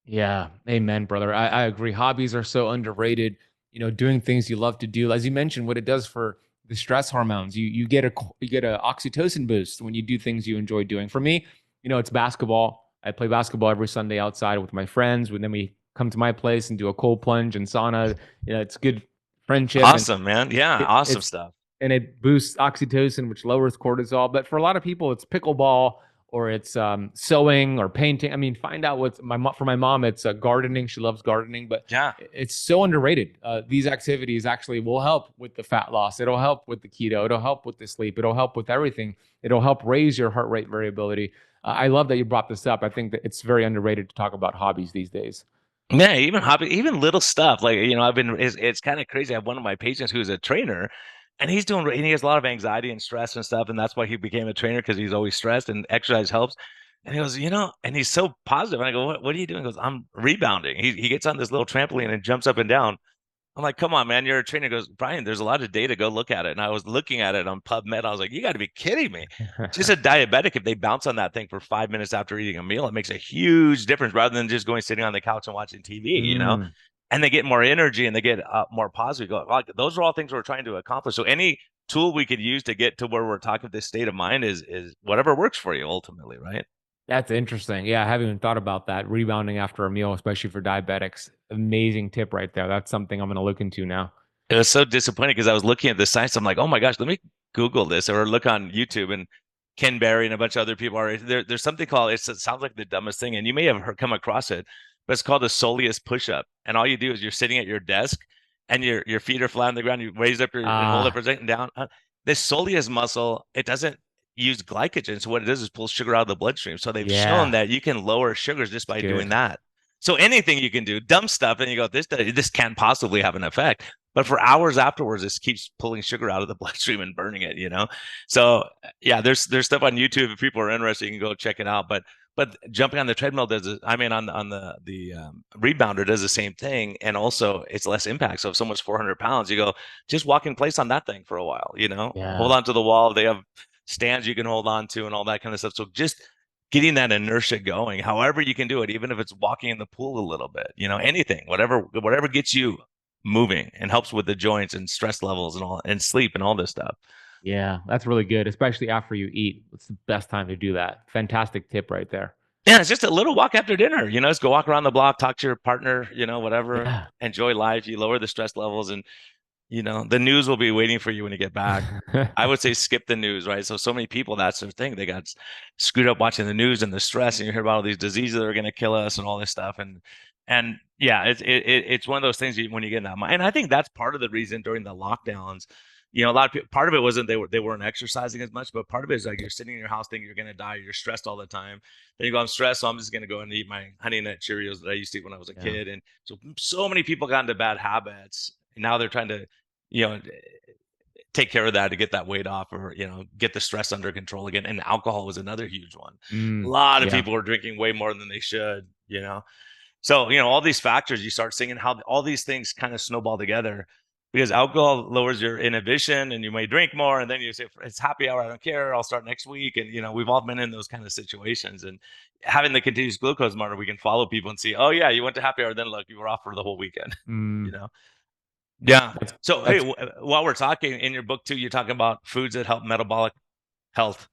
Yeah, amen, brother. I agree. Hobbies are so underrated. Doing things you love to do, as you mentioned, what it does for the stress hormones. You get a oxytocin boost when you do things you enjoy doing. For me, it's basketball. I play basketball every Sunday outside with my friends. And then we come to my place and do a cold plunge and sauna. It's good friendship. Awesome, man. Yeah, awesome it's stuff. and it boosts oxytocin, which lowers cortisol. But for a lot of people, it's pickleball or it's sewing or painting. I mean, find out for my mom, it's gardening. She loves gardening, but yeah, it's so underrated. These activities actually will help with the fat loss. It'll help with the keto. It'll help with the sleep. It'll help with everything. It'll help raise your heart rate variability. I love that you brought this up. I think that it's very underrated to talk about hobbies these days. Yeah, even little stuff like it's kind of crazy. I have one of my patients who's a trainer, and he has a lot of anxiety and stress and stuff, and that's why he became a trainer, because he's always stressed and exercise helps. And he goes, and he's so positive. And I go, what are you doing? He goes, I'm rebounding. He gets on this little trampoline and jumps up and down. I'm like, come on, man, you're a trainer. He goes, Brian, there's a lot of data. Go look at it. And I was looking at it on PubMed. I was like, you got to be kidding me. Just a diabetic, if they bounce on that thing for 5 minutes after eating a meal, it makes a huge difference rather than just going sitting on the couch and watching TV, and they get more energy and they get more positive. Like, those are all things we're trying to accomplish. So any tool we could use to get to where we're talking this state of mind is whatever works for you ultimately, right? That's interesting. Yeah, I haven't even thought about that. Rebounding after a meal, especially for diabetics. Amazing tip right there. That's something I'm going to look into now. It was so disappointing because I was looking at the science. I'm like, oh my gosh, let me Google this or look on YouTube. And Ken Berry and a bunch of other people are there. There's something called, it sounds like the dumbest thing, and you may have come across it, but it's called a soleus push-up. And all you do is you're sitting at your desk and your feet are flat on the ground. You raise up and hold up for a second down. This soleus muscle, it doesn't use glycogen. So what it does is pull sugar out of the bloodstream. So they've shown that you can lower sugars just by doing that. So anything you can do, dumb stuff, and you go, this can't possibly have an effect. But for hours afterwards, this keeps pulling sugar out of the bloodstream and burning it, So yeah, there's stuff on YouTube. If people are interested, you can go check it out. But jumping on the treadmill on the rebounder does the same thing, and also it's less impact. So if someone's 400 pounds, you go just walk in place on that thing for a while, hold on to the wall. They have stands you can hold on to and all that kind of stuff. So just getting that inertia going, however you can do it, even if it's walking in the pool a little bit, anything, whatever gets you moving and helps with the joints and stress levels and all, and sleep and all this stuff. Yeah, that's really good, especially after you eat. It's the best time to do that. Fantastic tip right there. Yeah, it's just a little walk after dinner, just go walk around the block, talk to your partner, whatever, enjoy life. You lower the stress levels, and the news will be waiting for you when you get back. I would say skip the news, right? So many people, that's their thing. They got screwed up watching the news and the stress, and you hear about all these diseases that are going to kill us and all this stuff. And yeah, it's one of those things when you get in that mind. And I think that's part of the reason during the lockdowns, a lot of people, part of it wasn't they weren't exercising as much, but part of it is like you're sitting in your house thinking you're going to die. You're stressed all the time. Then you go, I'm stressed, so I'm just going to go and eat my Honey Nut Cheerios that I used to eat when I was a kid. And so many people got into bad habits. Now they're trying to, take care of that to get that weight off, or, get the stress under control again. And alcohol was another huge one. A lot of people are drinking way more than they should, So, all these factors, you start seeing how all these things kind of snowball together. because alcohol lowers your inhibition and you may drink more. And then you say, it's happy hour. I don't care. I'll start next week. And, we've all been in those kind of situations, and having the continuous glucose monitor, we can follow people and see, oh yeah, you went to happy hour. Then look, you were off for the whole weekend, Mm, Yeah. that's So, hey, that's while we're talking in your book too, you talk about foods that help metabolic health.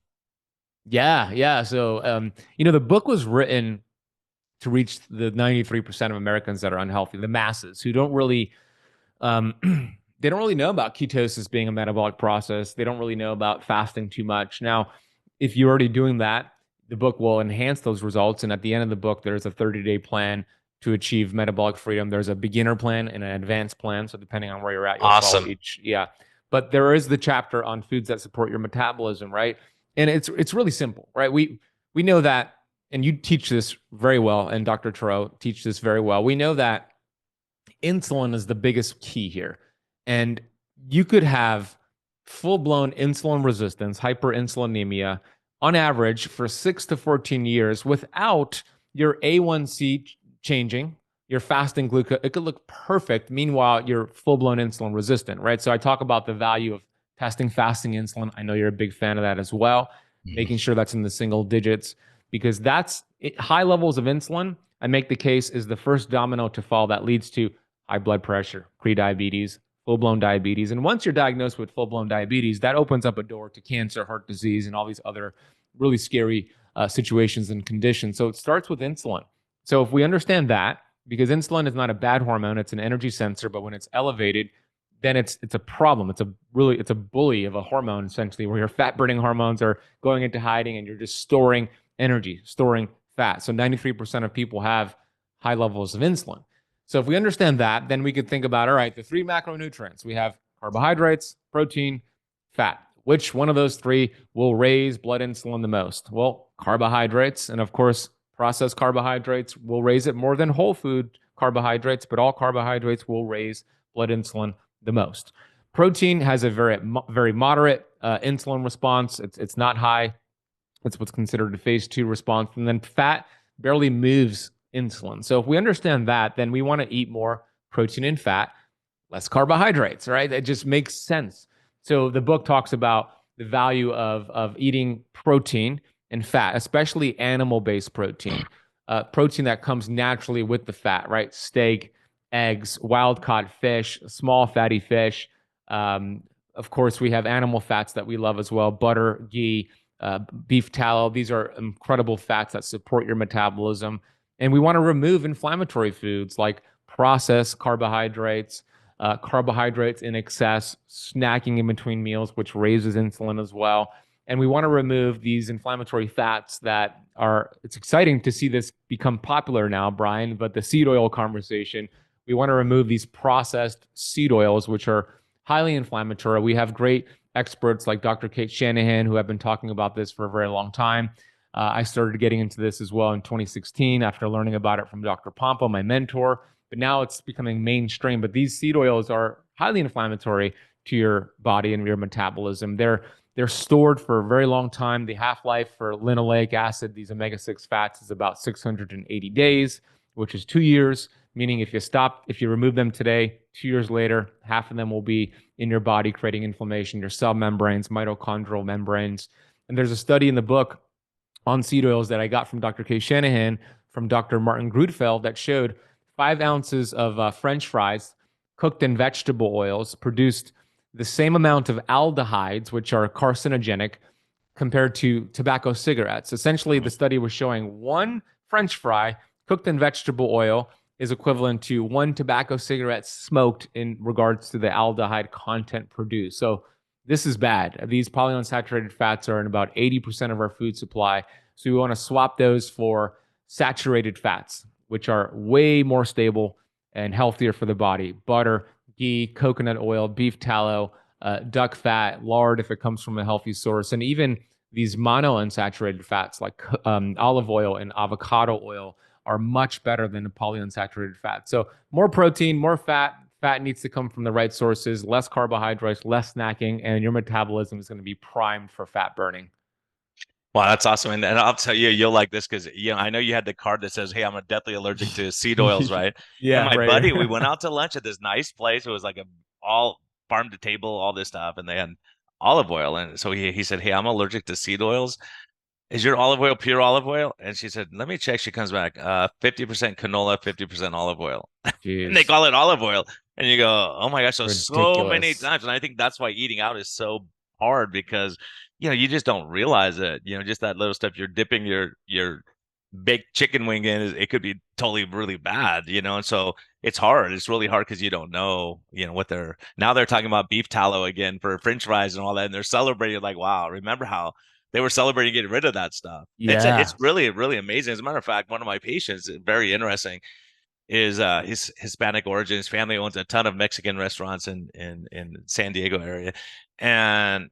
yeah. So the book was written to reach the 93% of Americans that are unhealthy, the masses who don't really um, they don't really know about ketosis being a metabolic process. They don't really know about fasting too much. Now, if you're already doing that, the book will enhance those results. And at the end of the book, there's a 30-day plan to achieve metabolic freedom. There's a beginner plan and an advanced plan. So depending on where you're at, you'll follow Awesome. each. Yeah. But there is the chapter on foods that support your metabolism, right? And it's really simple, right? We know that, and you teach this very well, and Dr. Turo teach this very well. We know that insulin is the biggest key here. And you could have full-blown insulin resistance, hyperinsulinemia, on average for 6 to 14 years without your A1C changing, your fasting glucose. It could look perfect. Meanwhile, you're full-blown insulin resistant, right? So I talk about the value of testing fasting insulin. I know you're a big fan of that as well, making sure that's in the single digits, because that's high levels of insulin. I make the case is the first domino to fall that leads to high blood pressure, prediabetes, full-blown diabetes. And once you're diagnosed with full-blown diabetes, that opens up a door to cancer, heart disease, and all these other really scary situations and conditions. So it starts with insulin. So if we understand that, because insulin is not a bad hormone, it's an energy sensor, but when it's elevated, then it's a problem. It's a bully of a hormone, essentially, where your fat-burning hormones are going into hiding and you're just storing energy, storing fat. So 93% of people have high levels of insulin. So if we understand that, then we could think about, all right, the 3 macronutrients. We have carbohydrates, protein, fat. Which one of those 3 will raise blood insulin the most? Well, carbohydrates, and of course, processed carbohydrates will raise it more than whole food carbohydrates, but all carbohydrates will raise blood insulin the most. Protein has a very moderate insulin response. It's not high. It's what's considered a phase 2 response. And then fat barely moves insulin. So if we understand that, then we want to eat more protein and fat, less carbohydrates, right? It just makes sense. So the book talks about the value of eating protein and fat, especially animal-based protein, protein that comes naturally with the fat, right? Steak, eggs, wild-caught fish, small fatty fish. Of course, we have animal fats that we love as well, butter, ghee, beef tallow. These are incredible fats that support your metabolism. And we want to remove inflammatory foods like processed carbohydrates, carbohydrates in excess, snacking in between meals, which raises insulin as well. And we want to remove these inflammatory fats that it's exciting to see this become popular now, Brian, but the seed oil conversation, we want to remove these processed seed oils, which are highly inflammatory. We have great experts like Dr. Kate Shanahan, who have been talking about this for a very long time. I started getting into this as well in 2016 after learning about it from Dr. Pompa, my mentor, but now it's becoming mainstream. But these seed oils are highly inflammatory to your body and your metabolism. They're stored for a very long time. The half-life for linoleic acid, these omega-6 fats, is about 680 days, which is 2 years, meaning if you remove them today, 2 years later, half of them will be in your body creating inflammation, your cell membranes, mitochondrial membranes. And there's a study in the book on seed oils that I got from Dr. Kay Shanahan, from Dr. Martin Grudfeld, that showed 5 ounces of French fries cooked in vegetable oils produced the same amount of aldehydes, which are carcinogenic, compared to tobacco cigarettes. Essentially, the study was showing 1 French fry cooked in vegetable oil is equivalent to 1 tobacco cigarette smoked in regards to the aldehyde content produced. So this is bad. These polyunsaturated fats are in about 80% of our food supply. So we want to swap those for saturated fats, which are way more stable and healthier for the body. Butter, ghee, coconut oil, beef tallow, duck fat, lard if it comes from a healthy source, and even these monounsaturated fats like olive oil and avocado oil are much better than a polyunsaturated fat. So more protein, more fat. Fat needs to come from the right sources, less carbohydrates, less snacking, and your metabolism is going to be primed for fat burning. Wow, that's awesome. And I'll tell you, you'll like this because I know you had the card that says, "Hey, I'm deathly allergic to seed oils," right? And Yeah, my right. buddy, we went out to lunch at this nice place. It was like a all farm to table, all this stuff, and they had olive oil. And so he said, "Hey, I'm allergic to seed oils. Is your olive oil pure olive oil?" And she said, "Let me check." She comes back, 50% canola, 50% olive oil. And they Jeez. call it olive oil. And you go, oh my gosh, so many Ridiculous. times. And I think that's why eating out is so hard, because you just don't realize it. Just that little stuff you're dipping your baked chicken wing in, it could be totally really bad, and so it's hard. It's really hard because you don't know, what they're talking about beef tallow again for French fries and all that, and they're celebrating like, wow, remember how they were celebrating getting rid of that stuff. It's Yeah. really, really amazing. As a matter of fact, one of my patients, very interesting, is his Hispanic origin. His family owns a ton of Mexican restaurants in San Diego area. And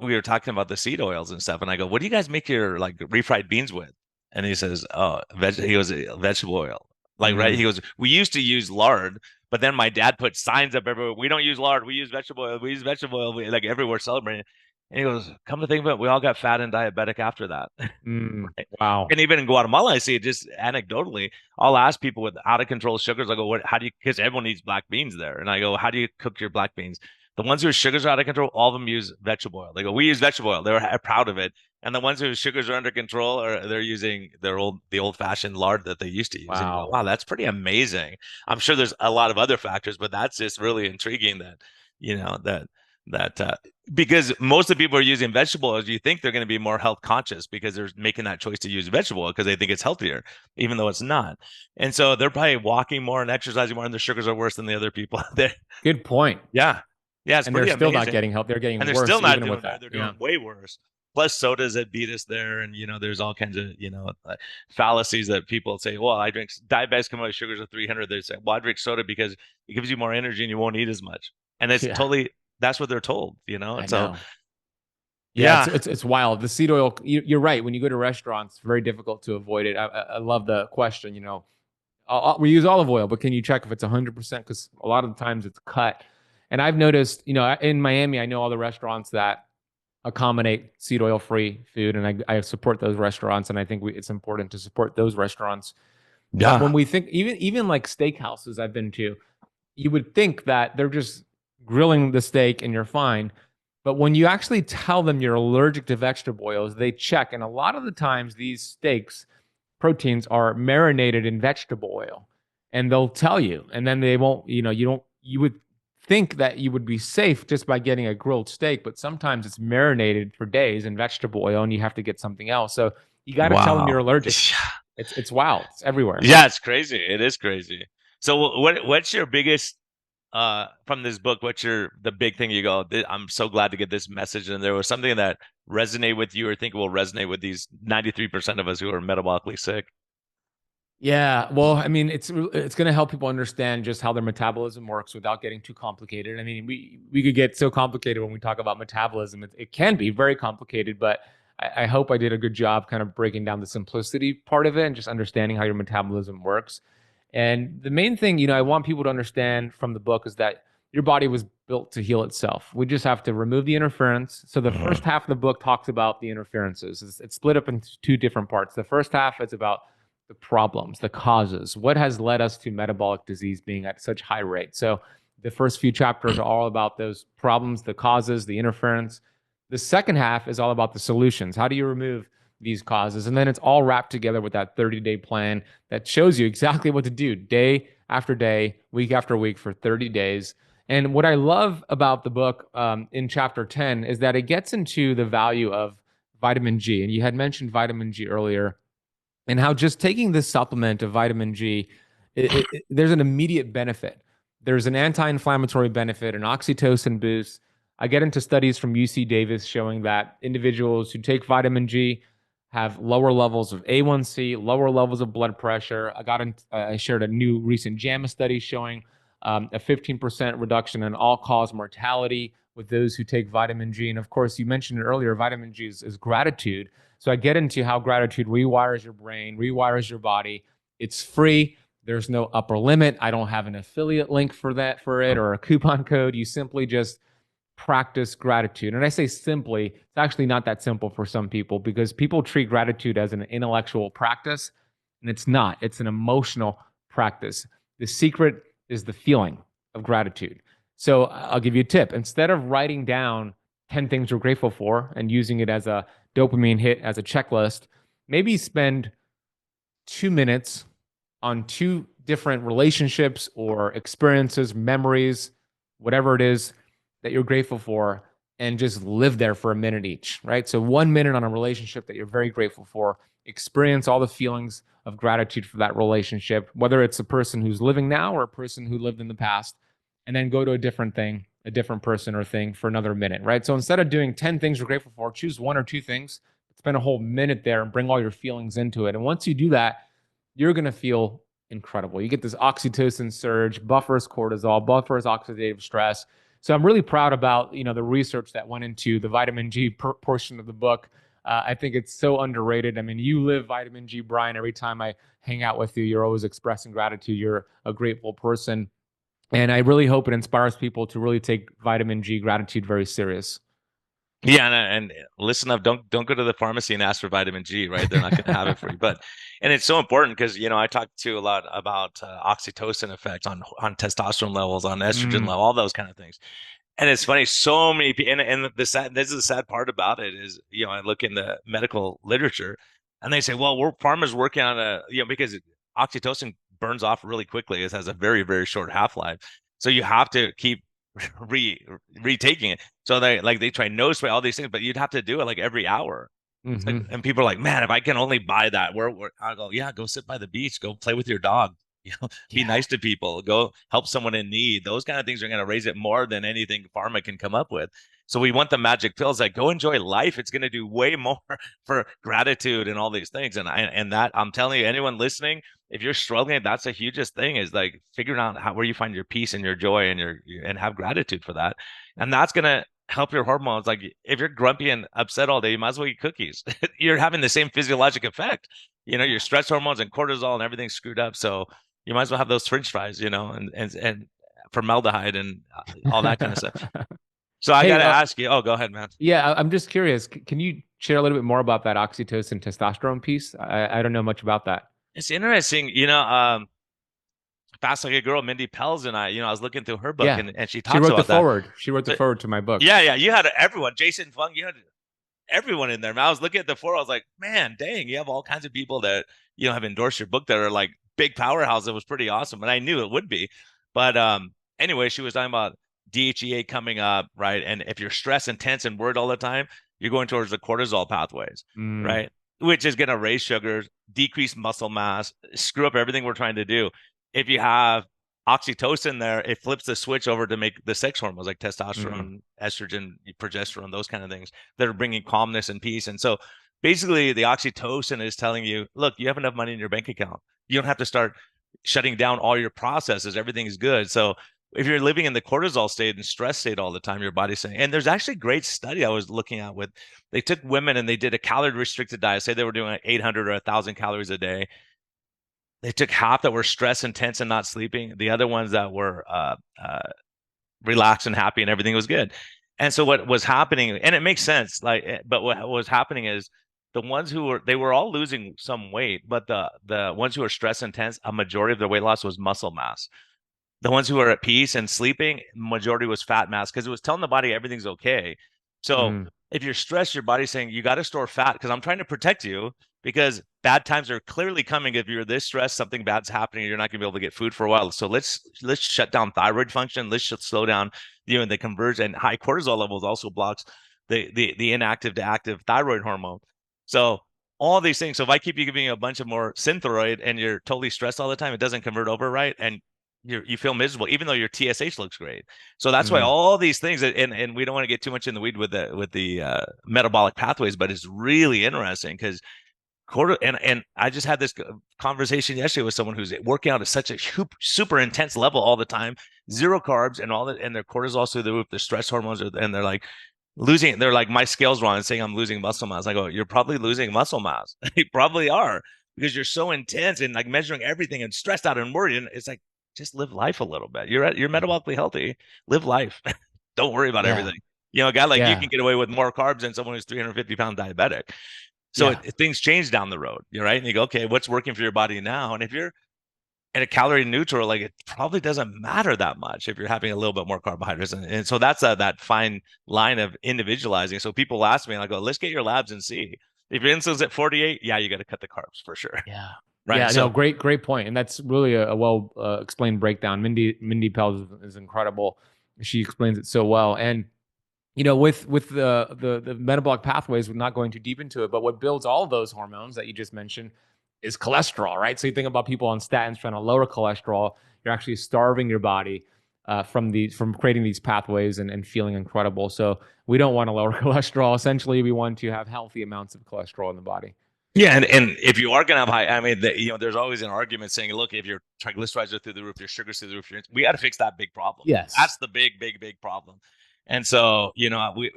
we were talking about the seed oils and stuff. And I go, what do you guys make your like refried beans with? And he says, oh, he goes, vegetable oil. Like, right. Mm. He goes, we used to use lard, but then my dad put signs up everywhere. We don't use lard. We use vegetable oil. We use vegetable oil. Like everywhere celebrating. And he goes, come to think of it, we all got fat and diabetic after that. Mm. Right? Wow. And even in Guatemala, I see it just anecdotally. I'll ask people with out of control sugars. I go, what? How do you? Because everyone eats black beans there, and I go, how do you cook your black beans? The ones whose sugars are out of control, all of them use vegetable oil. They go, we use vegetable oil. They're proud of it. And the ones whose sugars are under control, or they're using the old fashioned lard that they used to use. And you go, Wow. wow, that's pretty amazing. I'm sure there's a lot of other factors, but that's just really intriguing that that because most of the people are using vegetable oils, you think they're going to be more health conscious because they're making that choice to use vegetable oil because they think it's healthier, even though it's not. And so they're probably walking more and exercising more, and their sugars are worse than the other people there. Good point. Yeah, yeah, it's And they're pretty still not amazing. getting help. They're getting And they're worse still not even with doing better. that. They're Yeah. doing way worse. Plus sodas that beat us there, and there's all kinds of fallacies that people say. Well, I drink diabetics come out with sugars of 300. They say, well, I drink soda because it gives you more energy and you won't eat as much. And it's Yeah. totally that's what they're told, I And so know. Yeah, yeah, it's wild. The seed oil, you're right. When you go to restaurants, it's very difficult to avoid it. I love the question, we use olive oil, but can you check if it's 100%? Because a lot of the times it's cut. And I've noticed, in Miami, I know all the restaurants that accommodate seed oil free food, and I support those restaurants, and I think it's important to support those restaurants. But yeah, when we think, even like steakhouses I've been to, you would think that they're just grilling the steak and you're fine. But when you actually tell them you're allergic to vegetable oils, they check. And a lot of the times, these steaks, proteins are marinated in vegetable oil, and they'll tell you. And then they won't, you would think that you would be safe just by getting a grilled steak, but sometimes it's marinated for days in vegetable oil and you have to get something else. So you got to tell them you're wow, allergic. It's wild. It's everywhere. yeah, it's crazy. It is crazy. So what's your biggest from this book? What's the big thing you go, I'm so glad to get this message, and there was something that resonate with you or think will resonate with these 93% of us who are metabolically sick? Yeah, well, I mean, it's going to help people understand just how their metabolism works without getting too complicated. I mean, we could get so complicated when we talk about metabolism. It can be very complicated, but I hope I did a good job kind of breaking down the simplicity part of it and just understanding how your metabolism works. And the main thing, I want people to understand from the book is that your body was built to heal itself. We just have to remove the interference. So the first half of the book talks about the interferences. It's split up into two different parts. The first half is about the problems, the causes, what has led us to metabolic disease being at such high rate. So the first few chapters are all about those problems, the causes, the interference. The second half is all about the solutions. How do you remove these causes? And then it's all wrapped together with that 30-day plan that shows you exactly what to do day after day, week after week for 30 days. And what I love about the book in chapter 10 is that it gets into the value of vitamin G. And you had mentioned vitamin G earlier, and how just taking this supplement of vitamin G, there's an immediate benefit. There's an anti-inflammatory benefit, an oxytocin boost. I get into studies from UC Davis showing that individuals who take vitamin G have lower levels of A1C, lower levels of blood pressure. I shared a new recent JAMA study showing a 15% reduction in all-cause mortality with those who take vitamin G. And of course, you mentioned it earlier, vitamin G is gratitude. So I get into how gratitude rewires your brain, rewires your body. It's free. There's no upper limit. I don't have an affiliate link for it or a coupon code. You simply just practice gratitude. And I say simply, it's actually not that simple for some people because people treat gratitude as an intellectual practice, and it's not. It's an emotional practice. The secret is the feeling of gratitude. So I'll give you a tip. Instead of writing down 10 things you're grateful for and using it as a dopamine hit, as a checklist, maybe spend 2 minutes on 2 different relationships or experiences, memories, whatever it is that you're grateful for, and just live there for a minute each, right? So 1 minute on a relationship that you're very grateful for, experience all the feelings of gratitude for that relationship, whether it's a person who's living now or a person who lived in the past, and then go to a different thing, a different person or thing for another minute, right? So instead of doing 10 things you're grateful for, choose 1 or 2 things, spend a whole minute there and bring all your feelings into it. And once you do that, you're going to feel incredible. You get this oxytocin surge, buffers cortisol, buffers oxidative stress. So I'm really proud about, the research that went into the vitamin G portion of the book. I think it's so underrated. I mean, you live vitamin G, Brian. Every time I hang out with you, you're always expressing gratitude. You're a grateful person. And I really hope it inspires people to really take vitamin G gratitude very serious. Yeah, and listen up. Don't go to the pharmacy and ask for vitamin G, right? They're not going to have it for you. And it's so important because I talk to a lot about oxytocin effects on testosterone levels, on estrogen level, all those kind of things. And it's funny, so many people. And this is the sad part about it is, I look in the medical literature, and they say, well, we're farmers working on because oxytocin burns off really quickly. It has a very, very short half-life, so you have to keep retaking it. So they try nose spray, all these things, but you'd have to do it like every hour. And people are like, man, if I can only buy that, where I go, yeah, go sit by the beach, go play with your dog, be nice to people, go help someone in need. Those kind of things are going to raise it more than anything pharma can come up with. So we want the magic pills, like go enjoy life. It's going to do way more for gratitude and all these things. And that, I'm telling you, anyone listening, if you're struggling, that's the hugest thing, is like figuring out where you find your peace and your joy and have gratitude for that. And that's going to help your hormones. Like if you're grumpy and upset all day, you might as well eat cookies. You're having the same physiologic effect. Your stress hormones and cortisol and everything's screwed up. So you might as well have those French fries, and formaldehyde and all that kind of stuff. So I got to ask you. Oh, go ahead, man. Yeah, I'm just curious. Can you share a little bit more about that oxytocin testosterone piece? I don't know much about that. It's interesting, Fast Like a Girl, Mindy Pels, and I was looking through her book, and she talks about that. She wrote the forward. She wrote the forward to my book. Yeah, you had everyone. Jason Fung, you had everyone in there. Man, I was looking at the forward. I was like, man, dang, you have all kinds of people that have endorsed your book that are like big powerhouse. It was pretty awesome, and I knew it would be. But anyway, she was talking about DHEA coming up, right? And if you're stressed and tense and worried all the time, you're going towards the cortisol pathways, right? Which is going to raise sugars, decrease muscle mass, screw up everything we're trying to do. If you have oxytocin there, it flips the switch over to make the sex hormones like testosterone, estrogen, progesterone, those kind of things that are bringing calmness and peace. And so basically the oxytocin is telling you, look, you have enough money in your bank account. You don't have to start shutting down all your processes. Everything is good. So if you're living in the cortisol state and stress state all the time, your body's saying, and there's actually a great study I was looking at they took women and they did a calorie restricted diet. Say they were doing 800 or 1,000 calories a day. They took half that were stressed and tense and not sleeping. The other ones that were relaxed and happy and everything was good. And so what was happening, and it makes sense, but what was happening is the ones they were all losing some weight, but the ones who were stressed and tense, a majority of their weight loss was muscle mass. The ones who were at peace and sleeping, majority was fat mass, because it was telling the body everything's okay. So if you're stressed, your body's saying, you got to store fat because I'm trying to protect you, because bad times are clearly coming. If you're this stressed, something bad's happening, you're not going to be able to get food for a while. So let's shut down thyroid function. Let's slow down the conversion. And high cortisol levels also blocks the inactive to active thyroid hormone. So all these things. So if I keep you giving you a bunch of more Synthroid and you're totally stressed all the time, it doesn't convert over right, and you feel miserable, even though your TSH looks great. So that's why all these things, and we don't want to get too much in the weed with the metabolic pathways, but it's really interesting because and I just had this conversation yesterday with someone who's working out at such a super intense level all the time, zero carbs and all that, and their cortisol through the roof, their stress hormones and they're like losing. They're like, my scale's wrong and saying I'm losing muscle mass. I go, you're probably losing muscle mass. You probably are, because you're so intense and like measuring everything and stressed out and worried. And it's like, just live life a little bit. You're metabolically healthy. Live life. Don't worry about everything. A guy like you can get away with more carbs than someone who's 350-pound diabetic. So things change down the road. You're right. And you go, okay, what's working for your body now? And and a calorie neutral, like it probably doesn't matter that much if you're having a little bit more carbohydrates. And so that's that fine line of individualizing. So people ask me, and I go, let's get your labs and see. If your insulin's at 48, yeah, you got to cut the carbs for sure. Yeah. Right. Yeah. So No, great point. And that's really a well explained breakdown. Mindy Pels is incredible. She explains it so well. And with the metabolic pathways, we're not going too deep into it, but what builds all of those hormones that you just mentioned is cholesterol, right? So you think about people on statins trying to lower cholesterol, you're actually starving your body from creating these pathways and feeling incredible. So we don't want to lower cholesterol. Essentially, we want to have healthy amounts of cholesterol in the body. yeah, and if you are going to have high, I mean, there's always an argument saying, look, if your triglycerides are through the roof, your sugars through the roof, we got to fix that big problem. Yes, that's the big problem. And so,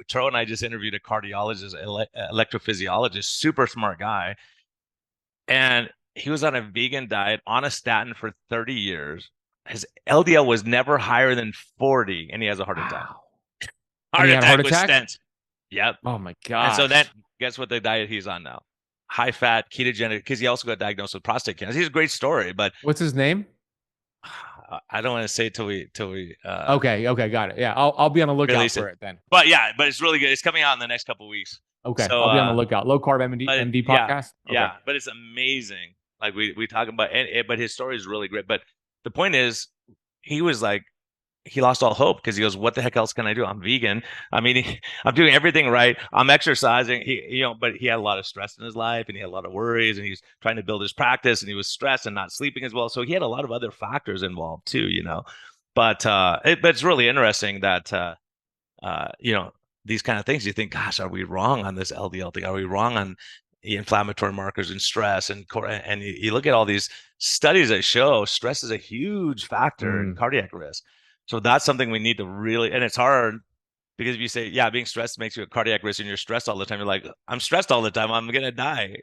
Tro and I just interviewed a cardiologist, electrophysiologist, super smart guy. And he was on a vegan diet, on a statin for 30 years. His LDL was never higher than 40, and he has a heart attack. Heart attack with stents. Yep. Oh my God. And so then, guess what the diet he's on now? High fat, ketogenic, because he also got diagnosed with prostate cancer. He's a great story, but what's his name? I don't want to say till we. Okay, got it. Yeah, I'll be on the lookout for it then. But yeah, but it's really good. It's coming out in the next couple of weeks. Okay, so, I'll be on the lookout. Low carb MD podcast. Yeah, but it's amazing. Like we talk about, but his story is really great. But the point is, he was like, he lost all hope because he goes, what the heck else can I do? I'm vegan. I mean, I'm doing everything right. I'm exercising. But he had a lot of stress in his life, and he had a lot of worries, and he's trying to build his practice, and he was stressed and not sleeping as well. So he had a lot of other factors involved too, But it's really interesting that these kind of things. You think, gosh, are we wrong on this LDL thing? Are we wrong on the inflammatory markers and stress? And you look at all these studies that show stress is a huge factor in cardiac risk. So that's something we need to really, and it's hard because if you say, yeah, being stressed makes you a cardiac risk and you're stressed all the time, you're like, I'm stressed all the time, I'm going to die,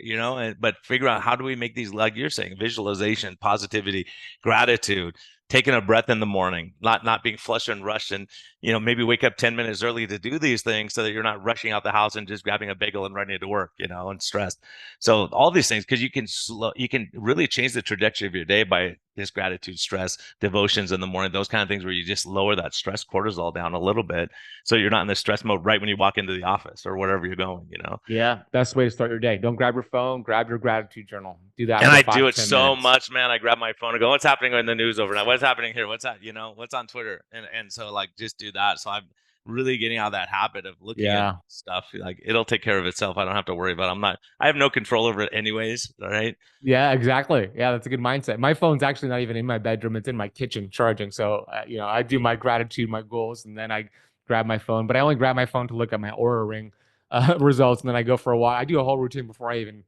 but figure out how do we make these, like you're saying, visualization, positivity, gratitude, taking a breath in the morning, not being flushed and rushed, and maybe wake up 10 minutes early to do these things so that you're not rushing out the house and just grabbing a bagel and running to work, and stressed. So all these things, because you can really change the trajectory of your day by this gratitude, stress, devotions in the morning, those kind of things where you just lower that stress cortisol down a little bit so you're not in the stress mode right when you walk into the office or wherever you're going. Yeah, best way to start your day. Don't grab your phone, grab your gratitude journal. Do that. And I do it so much, man. I grab my phone and go, what's happening in the news overnight? What's happening here? What's that? What's on Twitter? And so like just do that. So I'm really getting out of that habit of looking at stuff. Like it'll take care of itself. I don't have to worry about it. I have no control over it anyways. All right. Yeah, exactly. Yeah, that's a good mindset. My phone's actually not even in my bedroom. It's in my kitchen charging. So, I do my gratitude, my goals, and then I grab my phone, but I only grab my phone to look at my Oura Ring results. And then I go for a walk. I do a whole routine before I even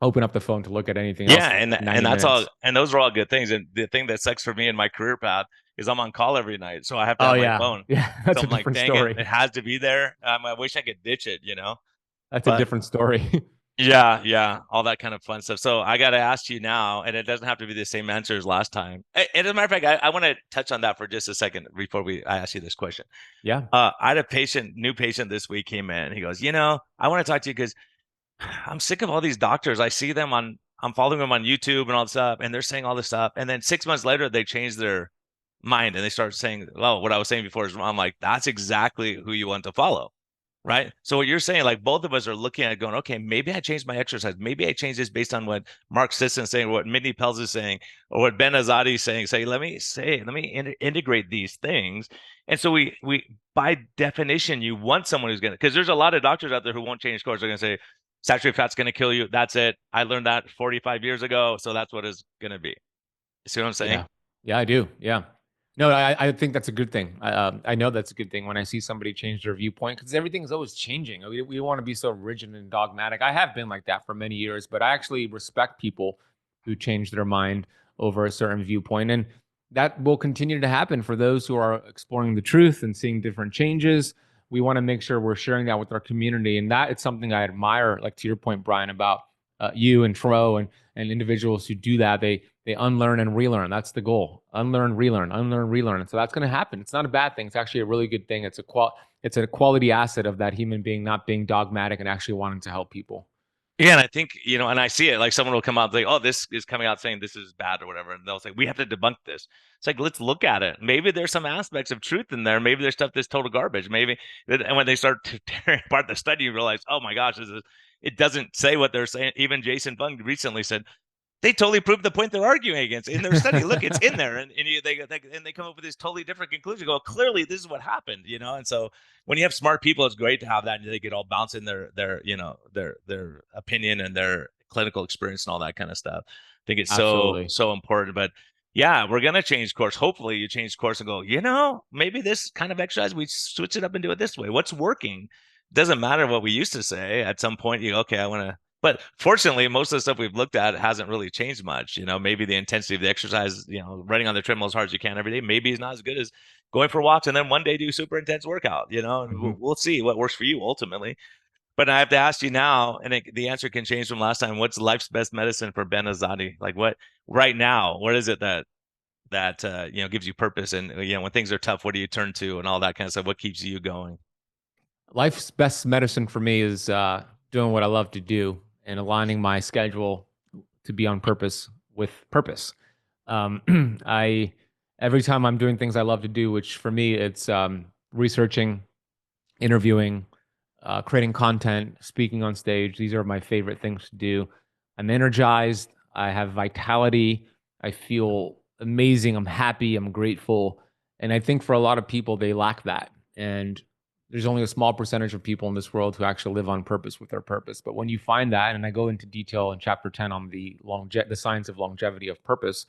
open up the phone to look at anything else. Yeah. And that's all. And those are all good things. And the thing that sucks for me in my career path is I'm on call every night. So I have to have my phone. Yeah. That's so a different story. It has to be there. I wish I could ditch it, That's a different story. Yeah. All that kind of fun stuff. So I got to ask you now, and it doesn't have to be the same answer as last time. And as a matter of fact, I want to touch on that for just a second before I ask you this question. Yeah. I had a new patient this week came in. He goes, I want to talk to you because I'm sick of all these doctors. I see them I'm following them on YouTube and all this stuff, and they're saying all this stuff. And then 6 months later, they change their mind and they start saying, well, what I was saying before is wrong. I'm like, that's exactly who you want to follow. Right. So what you're saying, like both of us are looking at it going, okay, maybe I changed my exercise. Maybe I changed this based on what Mark Sisson is saying, what Mindy Pels is saying, or what Ben Azadi is saying. Let me integrate these things. And so we by definition, you want someone who's going to, because there's a lot of doctors out there who won't change course. They're going to say, saturated fat's going to kill you. That's it. I learned that 45 years ago. So that's what it's going to be. You see what I'm saying? Yeah, I do. Yeah. No, I think that's a good thing. I know that's a good thing when I see somebody change their viewpoint because everything's always changing. We want to be so rigid and dogmatic. I have been like that for many years, but I actually respect people who change their mind over a certain viewpoint. And that will continue to happen for those who are exploring the truth and seeing different changes. We want to make sure we're sharing that with our community. And that it's something I admire, like to your point, Brian, about you and Tro and individuals who do that. They unlearn and relearn. That's the goal. Unlearn, relearn, unlearn, relearn. And so that's going to happen. It's not a bad thing. It's actually a really good thing. It's a quality asset of that human being not being dogmatic and actually wanting to help people. Yeah, and I think, and I see it, like someone will come out and say, oh, this is coming out saying this is bad or whatever. And they'll say, we have to debunk this. It's like, let's look at it. Maybe there's some aspects of truth in there. Maybe there's stuff that's total garbage. And when they start tearing apart the study, you realize, oh my gosh, it doesn't say what they're saying. Even Jason Fung recently said, they totally proved the point they're arguing against in their study. Look, it's in there, and they come up with this totally different conclusion. Go, clearly this is what happened, And so when you have smart people, it's great to have that, and they get all bounce in their opinion and their clinical experience and all that kind of stuff. I think it's so important. But yeah, we're gonna change course. Hopefully, you change course and go, maybe this kind of exercise we switch it up and do it this way. What's working? Doesn't matter what we used to say. At some point, you go, okay, I want to. But fortunately, most of the stuff we've looked at hasn't really changed much. Maybe the intensity of the exercise, running on the treadmill as hard as you can every day, maybe is not as good as going for walks and then one day do super intense workout, and we'll see what works for you ultimately. But I have to ask you now, and the answer can change from last time. What's life's best medicine for Ben Azadi? Like what right now, what is it that gives you purpose? And, when things are tough, what do you turn to and all that kind of stuff? What keeps you going? Life's best medicine for me is doing what I love to do and aligning my schedule to be on purpose with purpose. Every time I'm doing things I love to do, which for me, it's researching, interviewing, creating content, speaking on stage. These are my favorite things to do. I'm energized. I have vitality. I feel amazing. I'm happy. I'm grateful. And I think for a lot of people, they lack that. And there's only a small percentage of people in this world who actually live on purpose with their purpose. But when you find that, and I go into detail in chapter 10 on the science of longevity of purpose,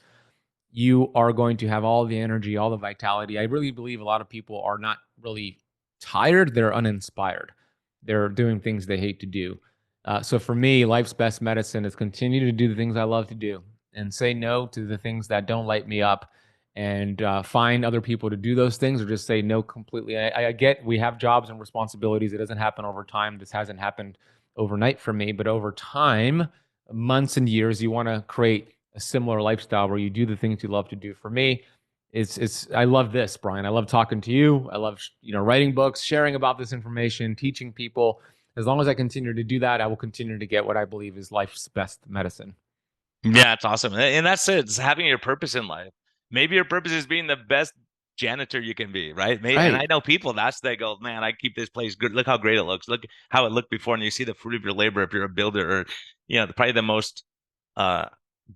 you are going to have all the energy, all the vitality. I really believe a lot of people are not really tired. They're uninspired. They're doing things they hate to do. So for me, life's best medicine is continue to do the things I love to do and say no to the things that don't light me up, and find other people to do those things, or just say no completely. I get we have jobs and responsibilities. It doesn't happen over time. This hasn't happened overnight for me, but over time, months and years, you want to create a similar lifestyle where you do the things you love to do. For me, I love this, Brian. I love talking to you. I love, writing books, sharing about this information, teaching people. As long as I continue to do that, I will continue to get what I believe is life's best medicine. Yeah, it's awesome. And that's it. It's having your purpose in life. Maybe your purpose is being the best janitor you can be, right? Maybe, Right. And I know people, they go, man, I keep this place good. Look how great it looks. Look how it looked before. And you see the fruit of your labor if you're a builder, or, probably the most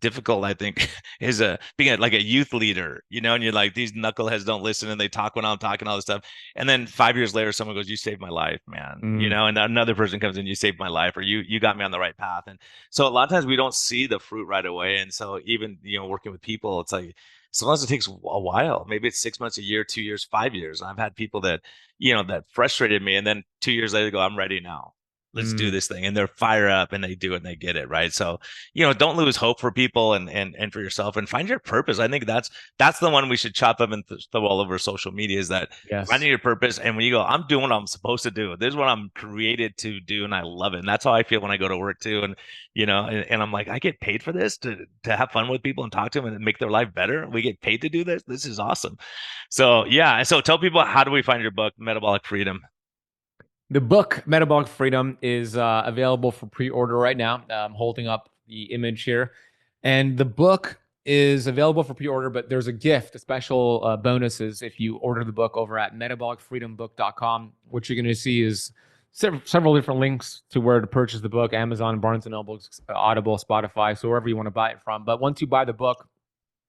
difficult, I think, is being like a youth leader, and you're like, these knuckleheads don't listen and they talk when I'm talking, all this stuff. And then 5 years later, someone goes, you saved my life, man. And another person comes in, you saved my life, or you got me on the right path. And so a lot of times we don't see the fruit right away. And so even, working with people, it's like, sometimes it takes a while. Maybe it's 6 months, a year, 2 years, 5 years. I've had people that, that frustrated me. And then 2 years later go, I'm ready now. Let's do this thing. And they're fire up and they do it and they get it. Right. So, don't lose hope for people and for yourself, and find your purpose. I think that's the one we should chop up and throw all over social media, is that finding your purpose. And when you go, I'm doing what I'm supposed to do. This is what I'm created to do. And I love it. And that's how I feel when I go to work too. And, and I'm like, I get paid for this to have fun with people and talk to them and make their life better. We get paid to do this. This is awesome. So yeah. So tell people, how do we find your book, Metabolic Freedom? The book, Metabolic Freedom, is available for pre-order right now. I'm holding up the image here. And the book is available for pre-order, but there's a gift, a special bonuses if you order the book over at metabolicfreedombook.com. What you're going to see is several different links to where to purchase the book: Amazon, Barnes & Noble, Audible, Spotify, so wherever you want to buy it from. But once you buy the book,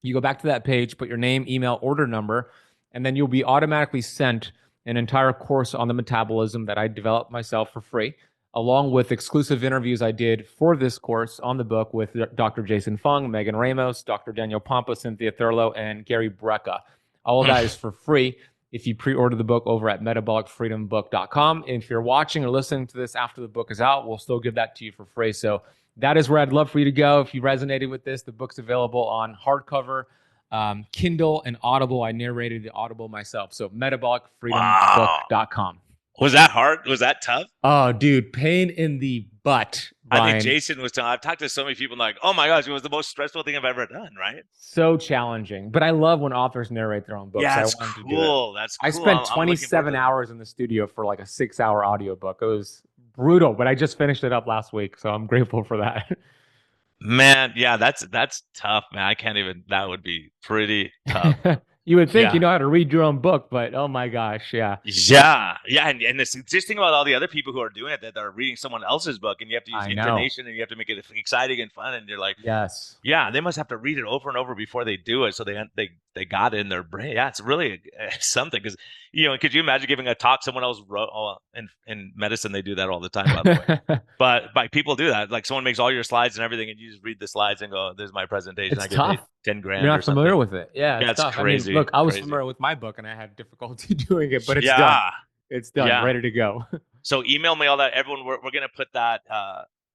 you go back to that page, put your name, email, order number, and then you'll be automatically sent an entire course on the metabolism that I developed myself for free, along with exclusive interviews I did for this course on the book with Dr. Jason Fung, Megan Ramos, Dr. Daniel Pompa, Cynthia Thurlow, and Gary Brecka. All of that is for free if you pre-order the book over at metabolicfreedombook.com. And if you're watching or listening to this after the book is out, we'll still give that to you for free. So that is where I'd love for you to go. If you resonated with this, the book's available on hardcover, Kindle, and Audible. I narrated the Audible myself. So metabolicfreedombook.com. Was that hard? Was that tough? Oh, dude, pain in the butt, Brian. I think Jason was telling. I've talked to so many people like, oh my gosh, it was the most stressful thing I've ever done, right? So challenging. But I love when authors narrate their own books. Yeah, that's cool. That's cool. I spent 27 hours in the studio for like a 6-hour audiobook. It was brutal, but I just finished it up last week, so I'm grateful for that. Man, yeah, that's tough, man. I can't even. That would be pretty tough. You would think you Yeah. know how to read your own book, but oh my gosh, yeah. Yeah, and it's just think about all the other people who are doing it that are reading someone else's book, and you have to use I know. intonation, and you have to make it exciting and fun, and you're like, Yes. yeah, they must have to read it over and over before they do it, so they got it in their brain. Yeah, it's really something because could you imagine giving a talk someone else wrote? Oh, in medicine they do that all the time, by the way. But people do that. Like someone makes all your slides and everything, and you just read the slides and go, "This is my presentation." It's I get tough. paid 10 grand. You're or not familiar something. with it. Yeah, Yeah, it's tough. crazy. I mean, look, I was crazy. familiar with my book, and I had difficulty doing it, but it's yeah. done. It's done, Yeah. ready to go. So email me all that. Everyone, we're gonna put that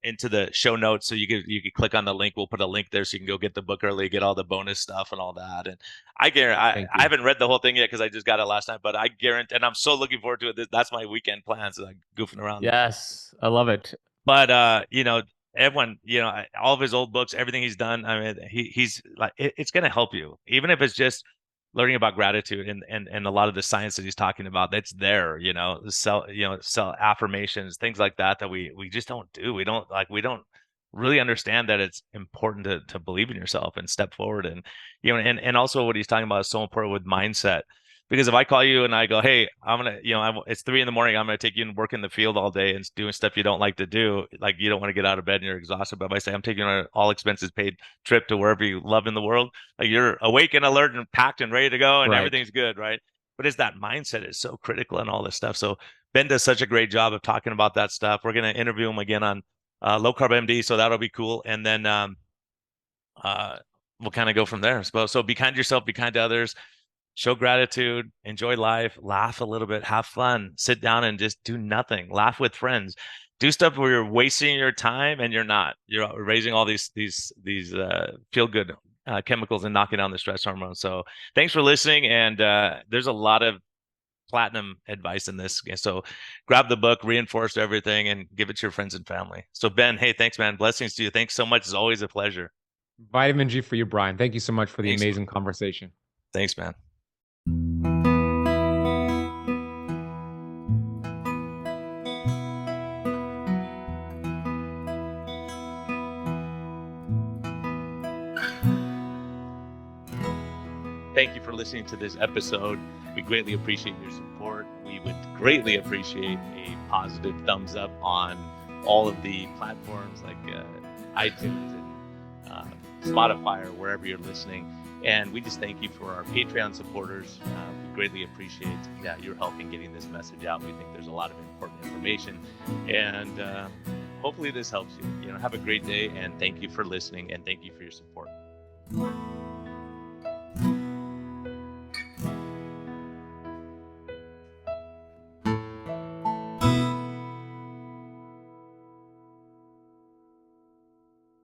into the show notes, so you could click on the link. We'll put a link there so you can go get the book early, get all the bonus stuff and all that. And I guarantee I haven't read the whole thing yet because I just got it last night, but I guarantee, and I'm so looking forward to it. That's my weekend plans, like goofing around. Yes, I love it. But everyone, all of his old books, everything he's done. I mean, he's like, it's gonna help you, even if it's just learning about gratitude and a lot of the science that he's talking about. That's there, self affirmations, things like that we just don't do. We don't really understand that it's important to believe in yourself and step forward. And and also what he's talking about is so important with mindset. Because if I call you and I go, hey, I'm gonna, it's 3 a.m, I'm gonna take you and work in the field all day and doing stuff you don't like to do, like you don't want to get out of bed and you're exhausted. But if I say I'm taking you on an all expenses paid trip to wherever you love in the world, like you're awake and alert and packed and ready to go and everything's good, right? But it's that mindset is so critical and all this stuff. So Ben does such a great job of talking about that stuff. We're gonna interview him again on Low Carb MD, so that'll be cool. And then we'll kind of go from there. So be kind to yourself, be kind to others. Show gratitude, enjoy life, laugh a little bit, have fun, sit down and just do nothing, laugh with friends, do stuff where you're wasting your time and you're not. You're raising all these feel good chemicals and knocking down the stress hormones. So thanks for listening. And there's a lot of platinum advice in this. So grab the book, reinforce everything, and give it to your friends and family. So Ben, hey, thanks, man. Blessings to you. Thanks so much. It's always a pleasure. Vitamin G for you, Brian. Thank you so much for the amazing conversation. Thanks, man. Thank you for listening to this episode. We greatly appreciate your support. We would greatly appreciate a positive thumbs up on all of the platforms like iTunes and Spotify or wherever you're listening. And we just thank you for our Patreon supporters. We greatly appreciate your help in getting this message out. We think there's a lot of important information. And hopefully this helps you. Have a great day. And thank you for listening. And thank you for your support.